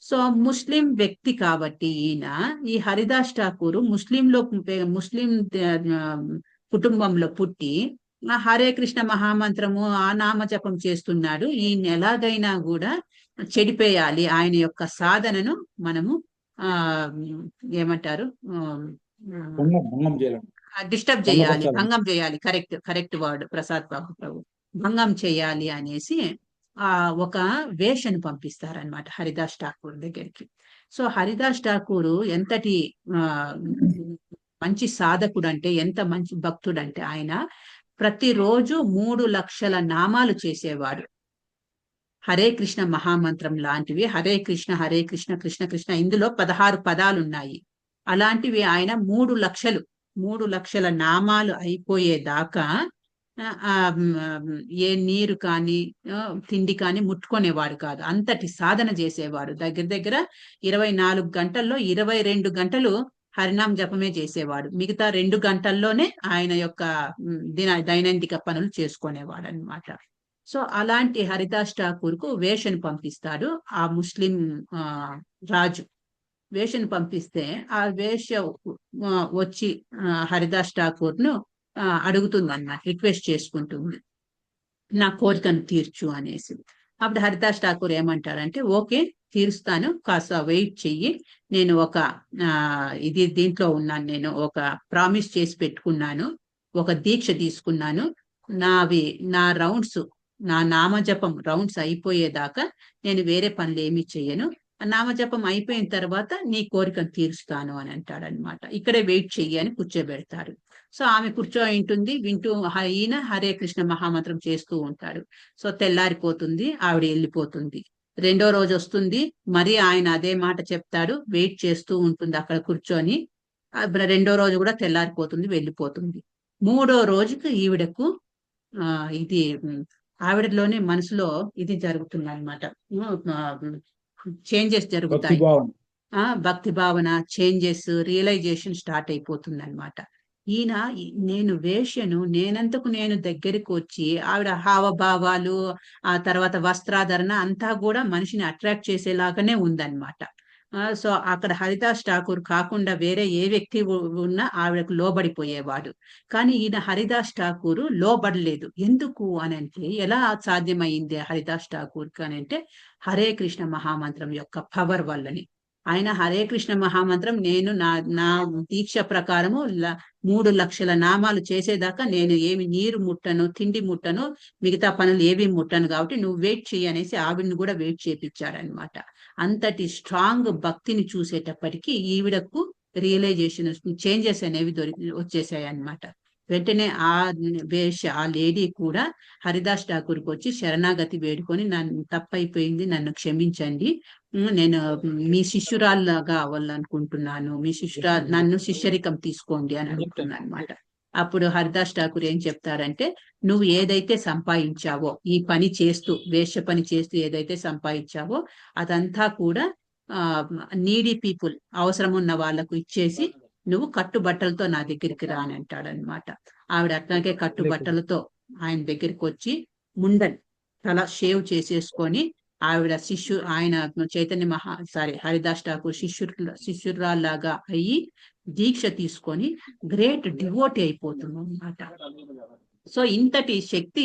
సో ముస్లిం వ్యక్తి కాబట్టి ఈయన, ఈ హరిదాస్ ఠాకూర్ ముస్లిం కుటుంబంలో పుట్టి హరే కృష్ణ మహామంత్రము ఆ నామజపం చేస్తున్నాడు. ఈయన ఎలాగైనా కూడా చెడిపేయాలి, ఆయన యొక్క సాధనను మనము ఏమంటారు డిస్టర్బ్ చేయాలి, భంగం చేయాలి. కరెక్ట్ వర్డ్ ప్రసాద్ బాబు ప్రభు, భంగం చేయాలి అనేసి ఒక వేషను పంపిస్తారనమాట హరిదాస్ ఠాకూర్ దగ్గరికి. సో హరిదాస్ ఠాకూర్ ఎంతటి మంచి సాధకుడు అంటే, ఎంత మంచి భక్తుడు అంటే, ఆయన ప్రతిరోజు 3 లక్షల నామాలు చేసేవాడు. హరే కృష్ణ మహామంత్రం లాంటివి, హరే కృష్ణ కృష్ణ కృష్ణ, ఇందులో 16 పదాలు ఉన్నాయి. అలాంటివి ఆయన 3 లక్షల నామాలు అయిపోయేదాకా ఏ నీరు కానీ తిండి కానీ ముట్టుకునేవాడు కాదు, అంతటి సాధన చేసేవాడు. దగ్గర 24 గంటల్లో 22 గంటలు హరినామ జపమే చేసేవాడు. మిగతా 2 గంటల్లోనే ఆయన యొక్క దైనందిక పనులు చేసుకునేవాడు అన్నమాట. సో అలాంటి హరిదాస్ ఠాకూర్ కు వేషను పంపిస్తాడు ఆ ముస్లిం రాజు. వేషను పంపిస్తే ఆ వేష వచ్చి హరిదాస్ ఠాకూర్ ను అడుగుతుంది అన్నమాట, రిక్వెస్ట్ చేసుకుంటుంది, నా కోరికను తీర్చు అనేసి. అప్పుడు హరిదాస్ ఠాకూర్ ఏమంటారంటే, ఓకే తీరుస్తాను, కాస్త వెయిట్ చెయ్యి, నేను ఒక దీంట్లో ఉన్నాను, నేను ఒక ప్రామిస్ చేసి పెట్టుకున్నాను, ఒక దీక్ష తీసుకున్నాను, నా నా నామజపం రౌండ్స్ అయిపోయేదాకా నేను వేరే పనులు ఏమి చెయ్యను, నామజపం అయిపోయిన తర్వాత నీ కోరికను తీరుస్తాను అని అంటాడనమాట. ఇక్కడే వెయిట్ చెయ్యి అని కూర్చోబెడతారు. సో ఆమె కూర్చోయింటుంది, వింటూ ఈయన హరే కృష్ణ మహామంత్రం చేస్తూ ఉంటాడు. సో తెల్లారిపోతుంది, ఆవిడ వెళ్ళిపోతుంది. 2వ రోజు వస్తుంది, మరి ఆయన అదే మాట చెప్తాడు, వెయిట్ చేస్తూ ఉంటుంది అక్కడ కూర్చొని. 2వ రోజు కూడా తెల్లారిపోతుంది, వెళ్ళిపోతుంది. 3వ రోజుకి ఈవిడకు ఆవిడలోనే మనసులో ఇది జరుగుతుంది అనమాట, చేంజెస్ జరుగుతాయి, భక్తి భావన చేంజెస్, రియలైజేషన్ స్టార్ట్ అయిపోతుంది అనమాట. ఈయన నేను వేష్యను, నేనంతకు నేను దగ్గరికి వచ్చి ఆవిడ హావభావాలు, ఆ తర్వాత వస్త్రాధరణ అంతా కూడా మనిషిని అట్రాక్ట్ చేసేలాగానే ఉందన్నమాట. సో అక్కడ హరిదాస్ ఠాకూర్ కాకుండా వేరే ఏ వ్యక్తి ఉన్నా ఆవిడకు లోబడిపోయేవాడు. కానీ ఈయన హరిదాస్ ఠాకూర్ లోబడలేదు. ఎందుకు అని అంటే, ఎలా సాధ్యమైంది హరిదాస్ ఠాకూర్ అని అంటే, హరే కృష్ణ మహామంత్రం యొక్క పవర్ వల్లని. ఆయన హరే కృష్ణ మహామంత్రం నేను నా దీక్ష ప్రకారము 3 లక్షల నామాలు చేసేదాకా నేను ఏమి నీరు ముట్టను, తిండి ముట్టను, మిగతా పనులు ఏవి ముట్టను, కాబట్టి నువ్వు వెయిట్ చెయ్యి అనేసి ఆవిడని కూడా వెయిట్ చేపించాడనమాట. అంతటి స్ట్రాంగ్ భక్తిని చూసేటప్పటికీ ఈవిడకు రియలైజేషన్, చేంజెస్ అనేవి వచ్చేసాయి అన్నమాట. వెంటనే ఆ లేడీ కూడా హరిదాస్ ఠాకూర్కి వచ్చి శరణాగతి వేడుకొని, నన్ను తప్పైపోయింది, నన్ను క్షమించండి, నేను మీ శిష్యురాల్లాగా అవ్వాలనుకుంటున్నాను, నన్ను శిష్యరికం తీసుకోండి అని అనుకుంటున్నాను అనమాట. అప్పుడు హరిదాస్ ఠాకూర్ ఏం చెప్తారంటే, నువ్వు ఏదైతే సంపాదించావో, ఈ పని చేస్తూ, వేశ్య పని చేస్తూ ఏదైతే సంపాదించావో అదంతా కూడా నీడీ పీపుల్, అవసరం ఉన్న వాళ్ళకు ఇచ్చేసి నువ్వు కట్టుబట్టలతో నా దగ్గరికి రా అని అంటాడనమాట. ఆవిడ అట్లాగే కట్టుబట్టలతో ఆయన దగ్గరికి వచ్చి ముండన్ తల షేవ్ చేసేసుకొని, ఆవిడ ఆయన చైతన్య హరిదాస్ ఠాకూర్ శిష్యురాల్లాగా అయ్యి దీక్ష తీసుకొని గ్రేట్ డివోటీ అయిపోతుంది అన్నమాట. సో ఇంతటి శక్తి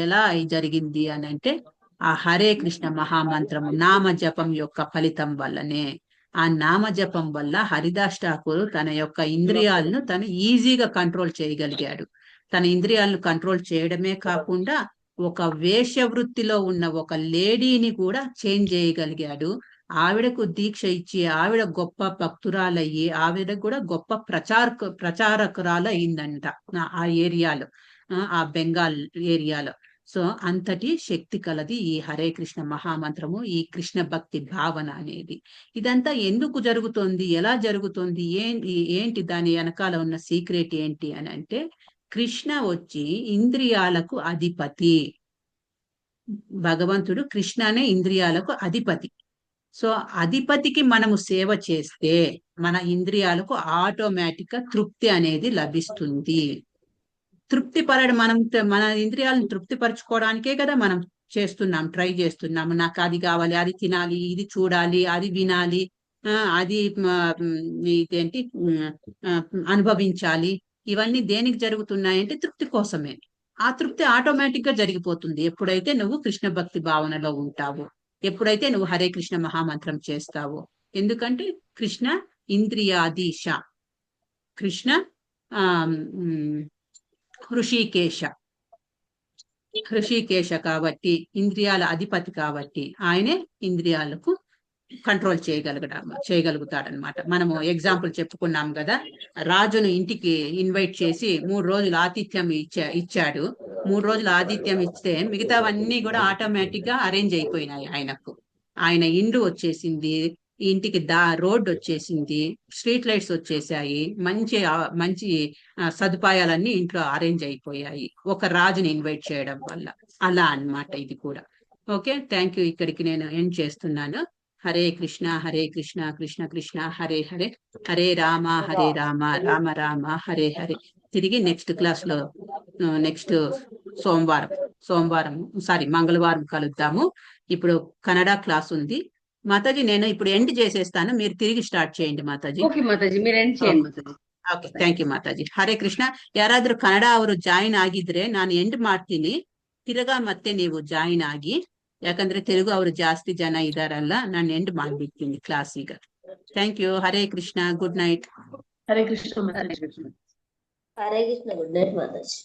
ఎలా జరిగింది అని అంటే, ఆ హరే కృష్ణ మహామంత్రము నామజపం యొక్క ఫలితం వల్లనే. ఆ నామజపం వల్ల హరిదాస్ ఠాకూర్ తన యొక్క ఇంద్రియాలను తను ఈజీగా కంట్రోల్ చేయగలిగాడు. తన ఇంద్రియాలను కంట్రోల్ చేయడమే కాకుండా ఒక వేష వృత్తిలో ఉన్న ఒక లేడీని కూడా చేంజ్ చేయగలిగాడు. ఆవిడకు దీక్ష ఇచ్చి ఆవిడ గొప్ప భక్తురాలయ్యి ఆవిడ కూడా గొప్ప ప్రచారకురాలు అయిందంట ఆ ఏరియాలో, ఆ బెంగాల్ ఏరియాలో. సో అంతటి శక్తి కలది ఈ హరే కృష్ణ మహామంత్రము, ఈ కృష్ణ భక్తి భావన అనేది. ఇదంతా ఎందుకు జరుగుతోంది, ఎలా జరుగుతోంది, ఏంటి దాని వెనకాల ఉన్న సీక్రెట్ ఏంటి అని అంటే, కృష్ణ వచ్చి ఇంద్రియాలకు అధిపతి. భగవంతుడు కృష్ణనే ఇంద్రియాలకు అధిపతి. సో అధిపతికి మనము సేవ చేస్తే మన ఇంద్రియాలకు ఆటోమేటిక్ గా తృప్తి అనేది లభిస్తుంది. తృప్తి మన ఇంద్రియాలను తృప్తి పరచుకోవడానికే కదా మనం ట్రై చేస్తున్నాము. నాకు అది కావాలి, అది తినాలి, ఇది చూడాలి, అది వినాలి, అది ఇదేంటి అనుభవించాలి. ఇవన్నీ దేనికి జరుగుతున్నాయంటే తృప్తి కోసమే. ఆ తృప్తి ఆటోమేటిక్ గా జరిగిపోతుంది ఎప్పుడైతే నువ్వు కృష్ణ భక్తి భావనలో ఉంటావు, ఎప్పుడైతే నువ్వు హరే కృష్ణ మహామంత్రం చేస్తావో. ఎందుకంటే కృష్ణ ఇంద్రియాధీశ, కృష్ణ హృషికేశ కాబట్టి ఇంద్రియాల అధిపతి కాబట్టి ఆయనే ఇంద్రియాలకు కంట్రోల్ చేయగలుగుతాడనమాట. మనము ఎగ్జాంపుల్ చెప్పుకున్నాం కదా, రాజును ఇంటికి ఇన్వైట్ చేసి 3 రోజులు ఆతిథ్యం ఇచ్చాడు. 3 రోజులు ఆతిథ్యం ఇస్తే మిగతావన్నీ కూడా ఆటోమేటిక్ గా అరేంజ్ అయిపోయినాయి ఆయనకు. ఆయన ఇండ్లు వచ్చేసింది, ఇంటికి రోడ్డు వచ్చేసింది, స్ట్రీట్ లైట్స్ వచ్చేసాయి, మంచి సదుపాయాలన్నీ ఇంట్లో అరేంజ్ అయిపోయాయి ఒక రాజుని ఇన్వైట్ చేయడం వల్ల. అలా అన్నమాట ఇది కూడా. Okay, thank you. ఇక్కడికి నేను ఎండ్ చేస్తున్నాను. హరే కృష్ణ కృష్ణ కృష్ణ హరే హరే, హరే రామ రామ రామ హరే హరే. తిరిగి నెక్స్ట్ క్లాస్ లో నెక్స్ట్ మంగళవారం కలుద్దాము. ఇప్పుడు కన్నడ క్లాస్ ఉంది మాతాజీ. నేను ఇప్పుడు ఎండ్ చేసేస్తాను, మీరు తిరిగి స్టార్ట్ చేయండి మాతాజీ. ಓಕೆ ಮಾತಾಜಿ, మీరు ಎಂಡ್ చేయండి Mataji. Okay, thank you Mataji. Hare Krishna. ಯಾರಾದ್ರೂ ಕನ್ನಡ ಅವರು ಜಾಯಿನ್ ಆಗಿದ್ರೆ ನಾನು ಎಂಡ್ ಮಾಡ್ತೀನಿ, ತಿರ್ಗಾ ಮತ್ತೆ ನೀವು ಜಾಯಿನ್ ಆಗಿ. ಯಾಕಂದ್ರೆ ತೆಲುಗು ಅವರು ಜಾಸ್ತಿ ಜನ ಇದಾರಲ್ಲ, ನಾನು ಎಂಡ್ ಮಾಡ್ಬಿಡ್ತೀನಿ ಕ್ಲಾಸ್ ಈಗ. Thank you. Hare Krishna, good night. Hare Krishna Mataji. Hare Krishna. Good night Mataji.